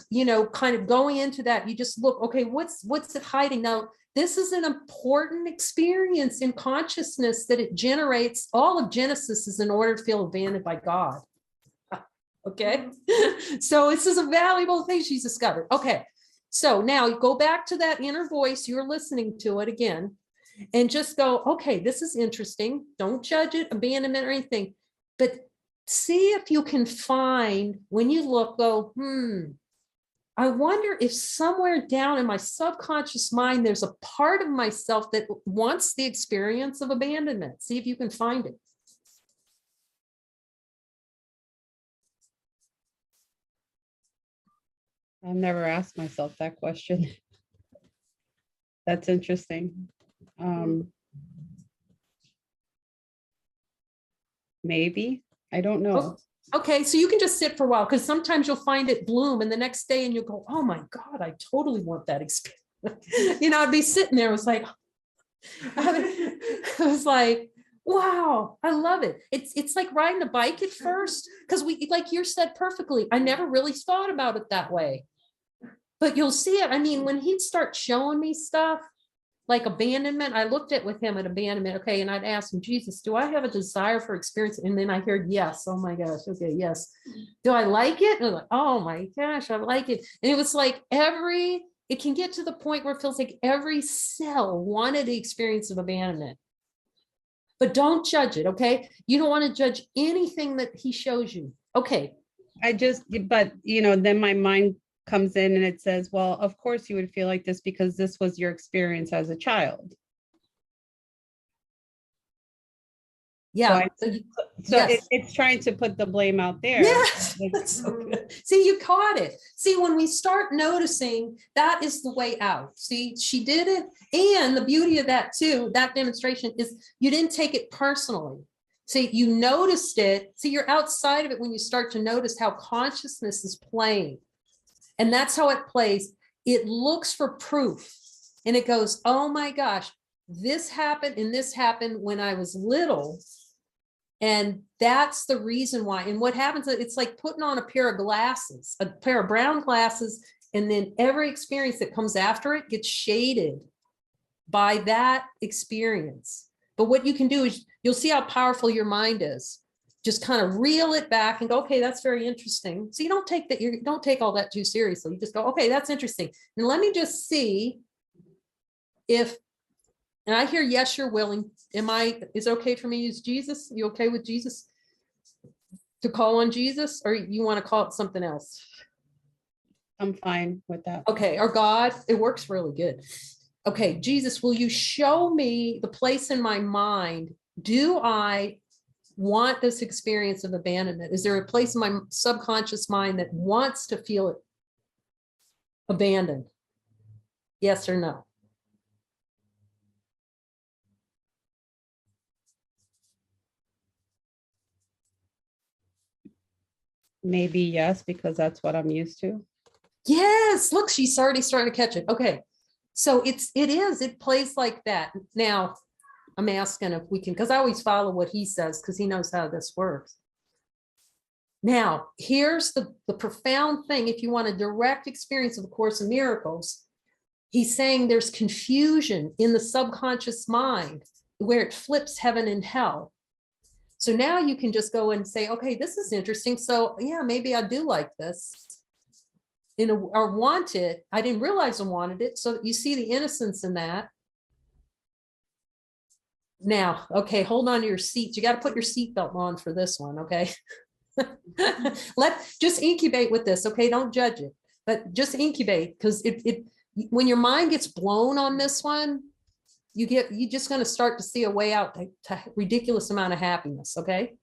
kind of going into that, you just look, okay, what's it hiding? Now, this is an important experience in consciousness that it generates. All of Genesis is in order to feel abandoned by God. Okay. So this is a valuable thing she's discovered. Okay. So now you go back to that inner voice. You're listening to it again and just go, okay, this is interesting. Don't judge it, abandonment or anything, but see if you can find, when you look, go, I wonder if somewhere down in my subconscious mind, there's a part of myself that wants the experience of abandonment. See if you can find it.
I've never asked myself that question. That's interesting. Maybe, I don't know.
Okay, so you can just sit for a while, because sometimes you'll find it bloom and the next day and you'll go, oh my God, I totally want that experience. I'd be sitting there, it was like, wow, I love it. It's like riding a bike at first, because like you said perfectly, I never really thought about it that way. But you'll see it. I mean, when he'd start showing me stuff like abandonment, I looked at with him at abandonment. Okay. And I'd ask him, Jesus, do I have a desire for experience? And then I heard, yes. Oh my gosh. Okay. Yes. Do I like it? And I'm like, oh my gosh, I like it. And it was like it can get to the point where it feels like every cell wanted the experience of abandonment. But don't judge it. Okay. You don't want to judge anything that he shows you. Okay.
But then my mind comes in and it says, well, of course you would feel like this because this was your experience as a child.
Yeah.
It's trying to put the blame out there.
Yes. That's so good. See, you caught it. See, when we start noticing, that is the way out. See, she did it. And the beauty of that too, that demonstration is you didn't take it personally. See, you noticed it. See, you're outside of it when you start to notice how consciousness is playing. And that's how it plays. It looks for proof and it goes, oh my gosh, this happened and this happened when I was little. And that's the reason why. And what happens, it's like putting on a pair of glasses, a pair of brown glasses, and then every experience that comes after it gets shaded by that experience. But what you can do is you'll see how powerful your mind is. Just kind of reel it back and go, okay, that's very interesting. So you don't take all that too seriously. You just go, okay, that's interesting. And let me just see if, and I hear, yes, you're willing. Is it okay for me to use Jesus? You okay with Jesus? To call on Jesus, or you want to call it something else?
I'm fine with that.
Okay, or God, it works really good. Okay, Jesus, will you show me the place in my mind? Do I want this experience of abandonment? Is there a place in my subconscious mind that wants to feel it abandoned? Yes or no?
Maybe yes, because that's what I'm used to.
Yes, look, she's already starting to catch it. Okay, so it plays like that. Now, I'm asking if we can, because I always follow what he says because he knows how this works. Now, here's the profound thing. If you want a direct experience of A Course in Miracles, he's saying there's confusion in the subconscious mind where it flips heaven and hell. So now you can just go and say, okay, this is interesting. So yeah, maybe I do like this. Or want it. I didn't realize I wanted it. So you see the innocence in that. Now, okay, hold on to your seats. You got to put your seatbelt on for this one, okay? Just incubate with this, okay? Don't judge it, but just incubate, because when your mind gets blown on this one, you're just going to start to see a way out to ridiculous amount of happiness, okay?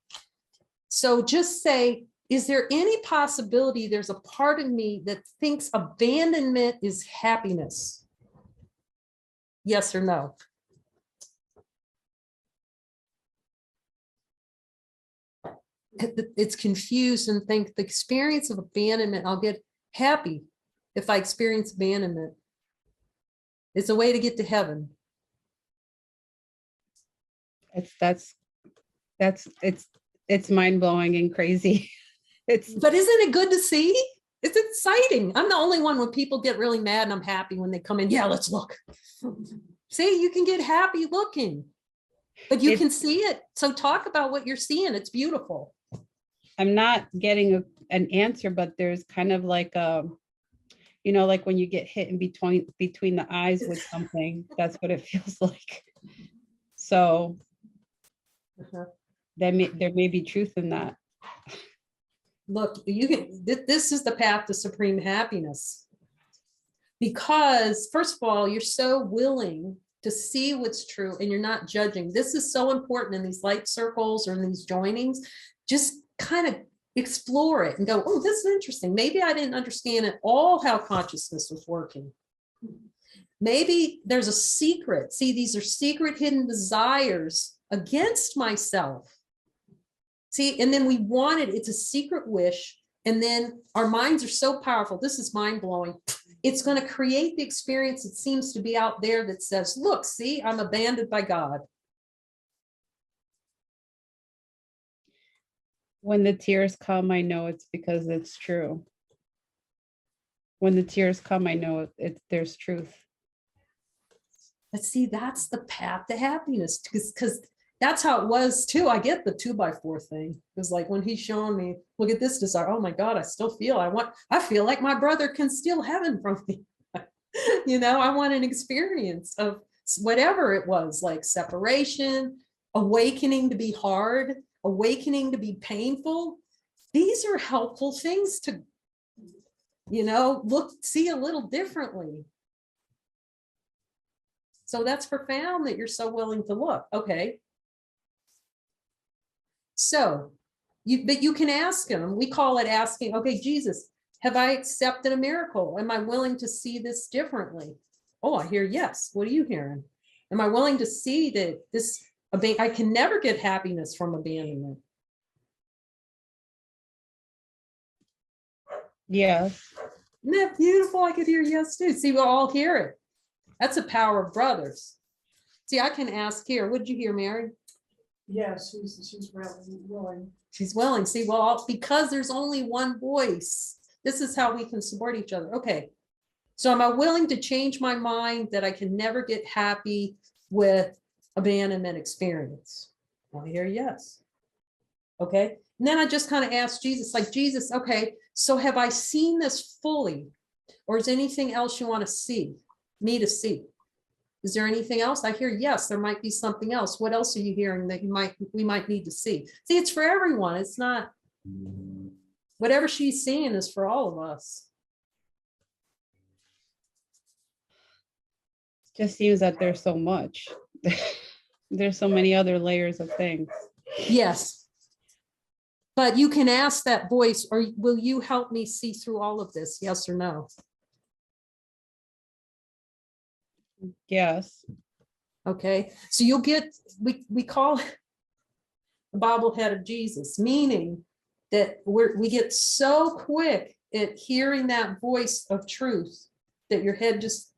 So just say, is there any possibility there's a part of me that thinks abandonment is happiness? Yes or no? It's confused and think the experience of abandonment, I'll get happy if I experience abandonment. It's a way to get to heaven.
It's mind-blowing and crazy.
But isn't it good to see? It's exciting. I'm the only one when people get really mad and I'm happy when they come in. Yeah, let's look. See, you can get happy looking, but you can see it. So talk about what you're seeing. It's beautiful.
I'm not getting an answer, but there's kind of like like when you get hit in between the eyes with something, that's what it feels like. So there may be truth in that.
Look, this is the path to supreme happiness. Because first of all, you're so willing to see what's true and you're not judging. This is so important in these light circles or in these joinings. Just kind of explore it and go, oh, this is interesting. Maybe I didn't understand at all how consciousness was working. Maybe there's a secret. See, these are secret hidden desires against myself. See, and then we want it. It's a secret wish. And then our minds are so powerful. This is mind blowing. It's going to create the experience that seems to be out there that says, look, see, I'm abandoned by God.
When the tears come, I know it's because it's true. When the tears come, I know there's truth.
But see, that's the path to happiness, because that's how it was too. I get the 2x4 thing. It was like when he's showing me, look at this desire. Oh my God, I still feel, I feel like my brother can steal heaven from me. I want an experience of whatever it was, like separation, awakening to be hard, awakening to be painful. These are helpful things to, see a little differently. So that's profound that you're so willing to look. Okay. So, but you can ask him. We call it asking, okay, Jesus, have I accepted a miracle? Am I willing to see this differently? Oh, I hear yes. What are you hearing? Am I willing to see that I can never get happiness from abandonment?
Yes.
Isn't that beautiful? I could hear yes too. See, we'll all hear it. That's the power of brothers. See, I can ask here. What did you hear, Mary?
Yes, she's really willing.
She's willing. See, well, because there's only one voice, this is how we can support each other. Okay. So am I willing to change my mind that I can never get happy with abandonment experience? I hear yes. Okay. And then I just kind of asked Jesus, like, Jesus, okay, so have I seen this fully? Or is anything else you want to see, me to see? Is there anything else? I hear yes, there might be something else. What else are you hearing that we might need to see? See, it's for everyone. It's not, whatever she's seeing is for all of us.
Just seems that there's so much. There's so many other layers of things.
Yes. But you can ask that voice, or will you help me see through all of this? Yes or no?
Yes.
Okay. So you'll get, we call it the bobblehead of Jesus, meaning that we get so quick at hearing that voice of truth that your head just,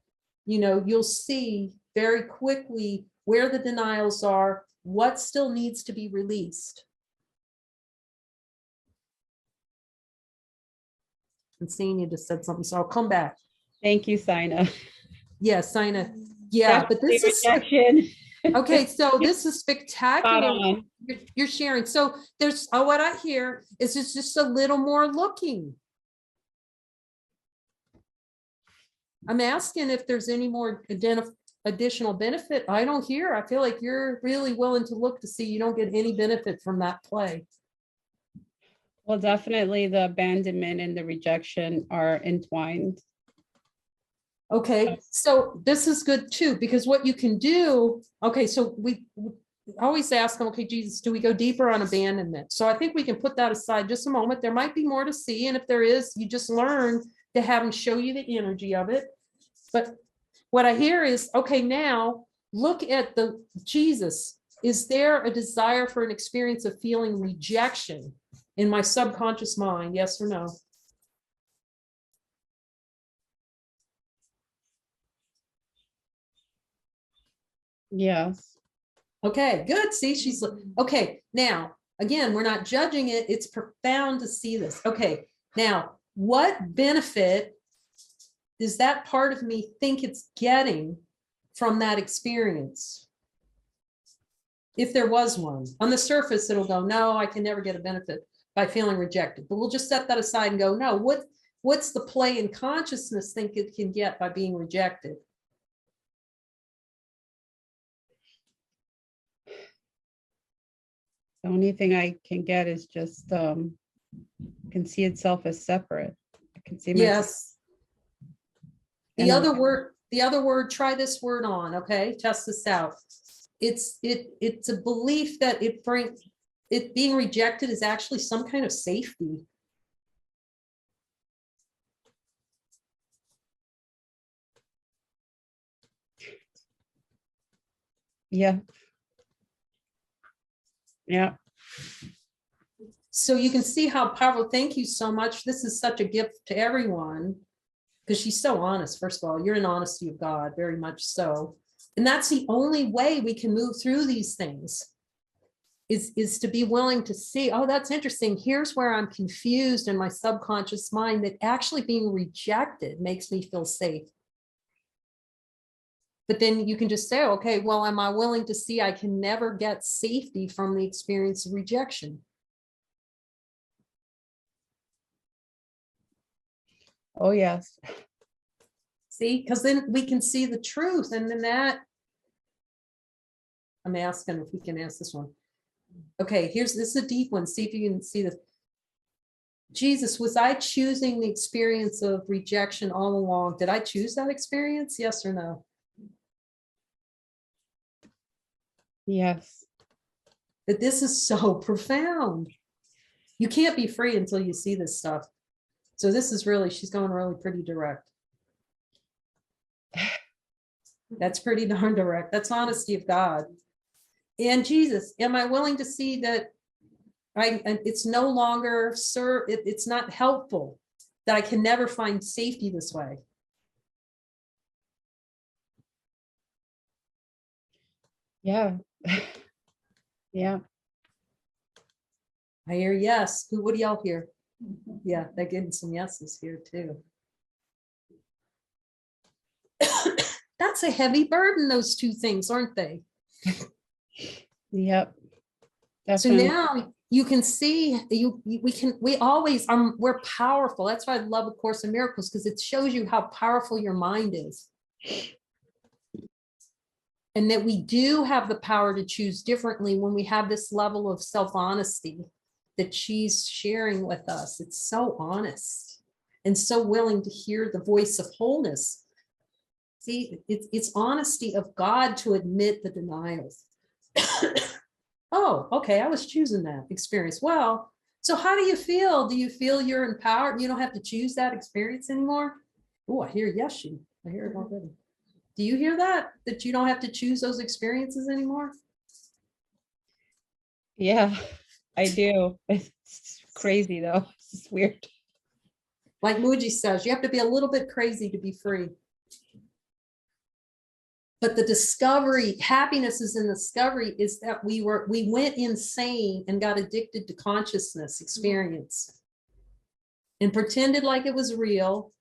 you'll see very quickly where the denials are, what still needs to be released. I'm seeing you just said something, so I'll come back.
Thank you, Sina.
Yes, Sina. Yeah, but this is
rejection.
okay. So this is spectacular.
Spot on.
You're sharing. So there's what I hear is it's just a little more looking. I'm asking if there's any more additional benefit. I don't hear. I feel like you're really willing to look to see you don't get any benefit from that play.
Well, definitely the abandonment and the rejection are entwined.
Okay, so this is good too, because what you can do, okay, so we always ask them, okay, Jesus, do we go deeper on abandonment? So I think we can put that aside just a moment. There might be more to see. And if there is, you just learn to have them show you the energy of it. But what I hear is, okay, now look at the Jesus. Is there a desire for an experience of feeling rejection in my subconscious mind? Yes or no?
Yes.
Okay, good. See, she's okay. Now, again, we're not judging it. It's profound to see this. Okay, now, what benefit does that part of me think it's getting from that experience? If there was one. On the surface, it'll go, no, I can never get a benefit by feeling rejected. But we'll just set that aside and go, no, what's the play in consciousness think it can get by being rejected?
The only thing I can get is just can see itself as separate. I can see myself.
Yes. The other word, try this word on, okay? Test this out. It's a belief that it being rejected is actually some kind of safety.
Yeah. Yeah.
So you can see how powerful. Thank you so much. This is such a gift to everyone because she's so honest. First of all, you're an honesty of God, very much so. And that's the only way we can move through these things is to be willing to see, oh, that's interesting. Here's where I'm confused in my subconscious mind that actually being rejected makes me feel safe. But then you can just say, okay, well, am I willing to see I can never get safety from the experience of rejection?
Oh, yes.
See, because then we can see the truth. And then that, I'm asking if we can ask this one. Okay, this is a deep one. See if you can see this. Jesus, was I choosing the experience of rejection all along? Did I choose that experience? Yes or no?
Yes.
That this is so profound. You can't be free until you see this stuff. So this is really, she's going really pretty direct. That's pretty darn direct. That's honesty of God. And Jesus, am I willing to see that it's no longer, it's not helpful, that I can never find safety this way?
Yeah. Yeah.
I hear yes. What do y'all hear? Yeah, they're getting some yeses here too. That's a heavy burden, those two things, aren't they?
Yep.
So
Definitely.
now you can see we're powerful. That's why I love A Course in Miracles, because it shows you how powerful your mind is. And that we do have the power to choose differently when we have this level of self-honesty that she's sharing with us. It's so honest and so willing to hear the voice of wholeness. See, it's honesty of God to admit the denials. Oh, okay, I was choosing that experience. Well, so how do you feel? Do you feel you're empowered? You don't have to choose that experience anymore? Oh, I hear yes, you. I hear it already. Do you hear that? That you don't have to choose those experiences anymore?
Yeah, I do. It's crazy though. It's weird.
Like Mooji says, you have to be a little bit crazy to be free. But the discovery, happiness is in discovery, is that we went insane and got addicted to consciousness experience and pretended like it was real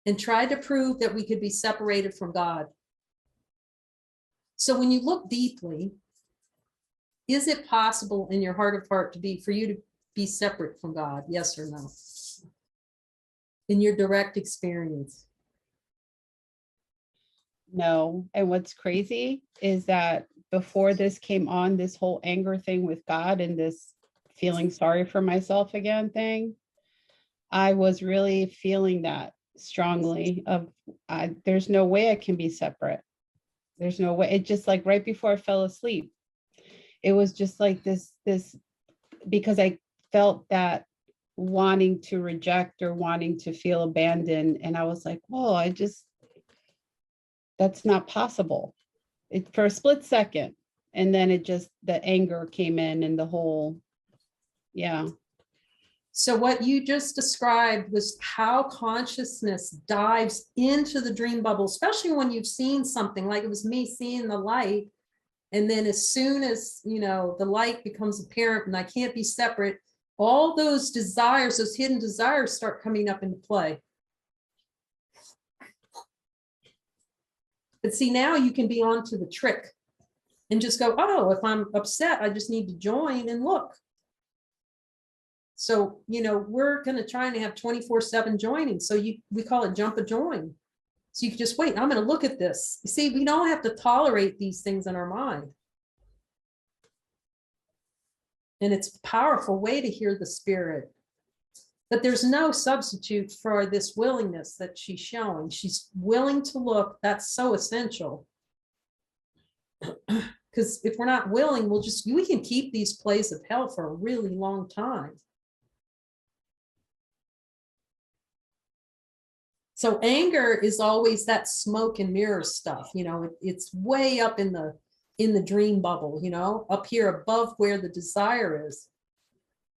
and tried to prove that we could be separated from God. So when you look deeply, is it possible in your heart of heart for you to be separate from God? Yes or no? In your direct experience.
No. And what's crazy is that before this came on, this whole anger thing with God and this feeling sorry for myself again thing, I was really feeling that strongly of there's no way I can be separate. There's no way. It just like right before I fell asleep, it was just like this, because I felt that wanting to reject or wanting to feel abandoned. And I was like, whoa, that's not possible. For a split second. And then the anger came in and the whole, yeah.
So what you just described was how consciousness dives into the dream bubble, especially when you've seen something like it was me seeing the light. And then as soon as, the light becomes apparent and I can't be separate, all those desires, those hidden desires start coming up into play. But see, now you can be onto the trick and just go, oh, if I'm upset, I just need to join and look. So, we're going to try and have 24/7 joining. So we call it jump a join. So you can just wait, I'm going to look at this. You see, we don't have to tolerate these things in our mind. And it's a powerful way to hear the spirit. But there's no substitute for this willingness that she's showing. She's willing to look. That's so essential. Because if we're not willing, we can keep these plays of hell for a really long time. So anger is always that smoke and mirrors stuff. It's way up in the dream bubble, up here above where the desire is.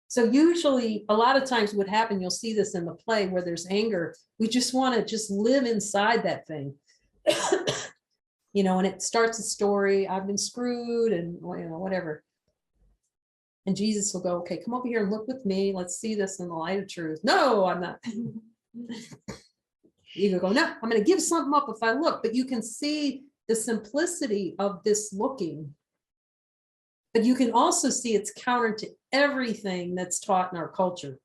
So usually a lot of times what happens, you'll see this in the play where there's anger. We just want to just live inside that thing. And it starts a story, I've been screwed and whatever. And Jesus will go, okay, come over here and look with me. Let's see this in the light of truth. No, I'm not. You go, no, I'm going to give something up if I look. But you can see the simplicity of this looking. But you can also see it's counter to everything that's taught in our culture.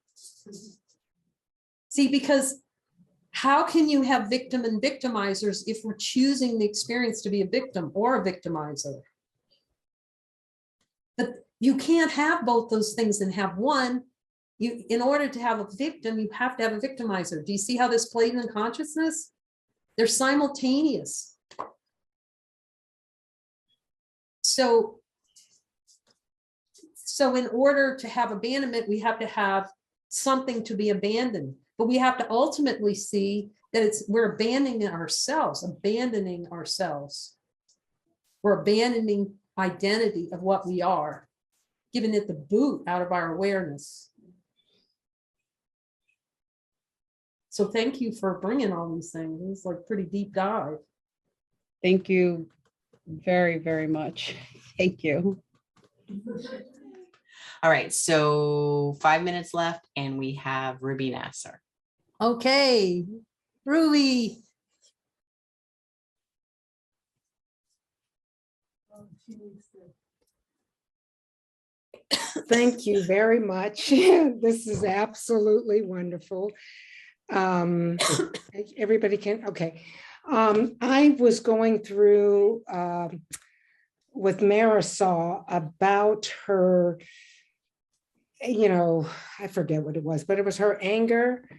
See, because how can you have victim and victimizers if we're choosing the experience to be a victim or a victimizer? But you can't have both those things and have one. In order to have a victim, you have to have a victimizer. Do you see how this plays in consciousness? They're simultaneous. So in order to have abandonment, we have to have something to be abandoned, but we have to ultimately see that we're abandoning ourselves. We're abandoning identity of what we are, giving it the boot out of our awareness. So thank you for bringing all these things. It's like pretty deep dive.
Thank you very, very much. Thank you.
All right, so 5 minutes left and we have Ruby Nasser.
Okay, Ruby.
Thank you very much. This is absolutely wonderful. Everybody can, okay. I was going through with Mirasol about her, I forget what it was, but it was her anger.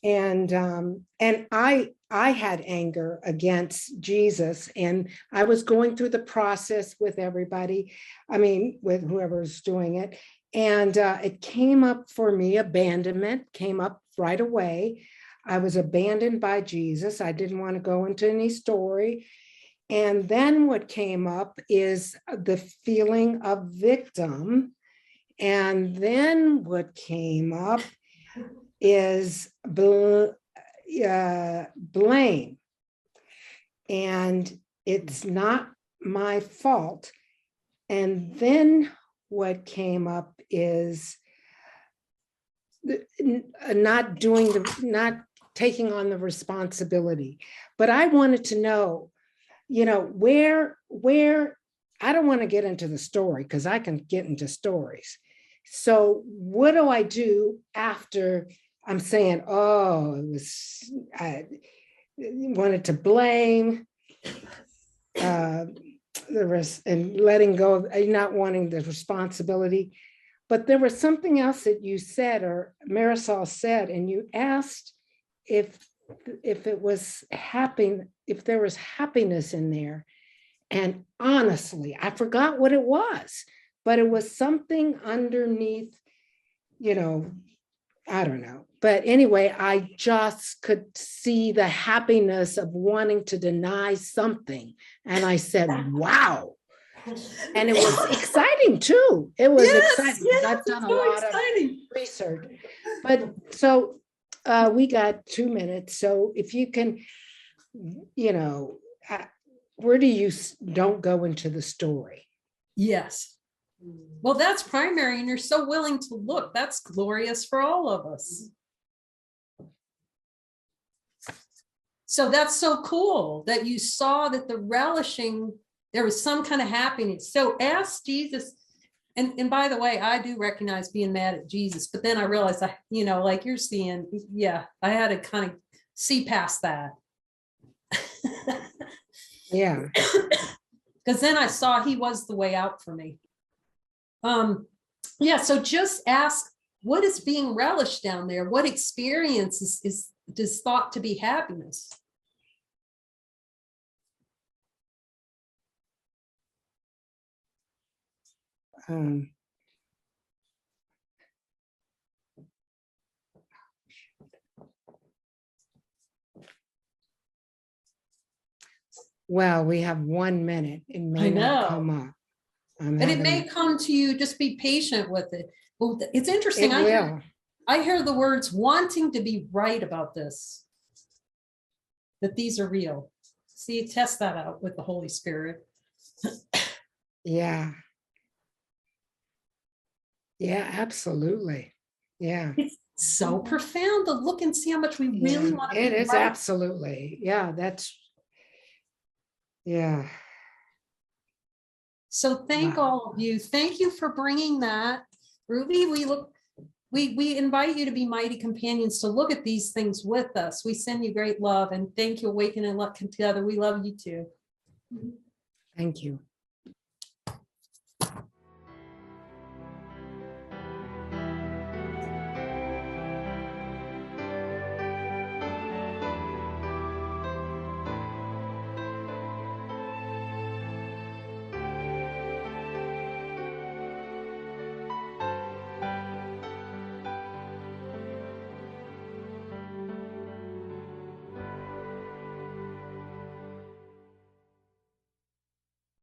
and I had anger against Jesus, and I was going through the process with everybody. I mean, with whoever's doing it, and it came up for me. Abandonment came up right away. I was abandoned by Jesus. I didn't want to go into any story. And then what came up is the feeling of victim. And then what came up is blame. And it's not my fault. And then what came up is not taking on the responsibility. But I wanted to know, where I don't want to get into the story because I can get into stories. So what do I do after I'm saying, I wanted to blame the rest and letting go of not wanting the responsibility. But there was something else that you said, or Mirasol said, and you asked if it was happy, if there was happiness in there. And honestly, I forgot what it was, but it was something underneath, I don't know. But anyway, I just could see the happiness of wanting to deny something. And I said, wow. And it was exciting too. It was exciting.
Yes,
I've done a
so
lot
exciting.
of research. But so we got 2 minutes. So if you can, where do you don't go into the story?
Yes. Well, that's primary, and you're so willing to look. That's glorious for all of us. So that's so cool that you saw that the relishing, there was some kind of happiness. So ask Jesus. And by the way, I do recognize being mad at Jesus, but then I realized, like you're seeing, I had to kind of see past that.
Yeah.
Because then I saw he was the way out for me. So just ask, what is being relished down there? What experience is thought to be happiness?
Well, we have 1 minute. It may not come up.
But it may come to you. Just be patient with it. Well, it's interesting.
It will.
I hear the words wanting to be right about this, that these are real. See, test that out with the Holy Spirit.
Yeah. Yeah, absolutely. Yeah.
It's so profound to look and see how much we really want to be
It is
right.
absolutely. Yeah, yeah.
So thank all of you. Thank you for bringing that. Ruby, we invite you to be mighty companions to look at these things with us. We send you great love and thank you, Awaken and Luck Together. We love you too.
Thank you.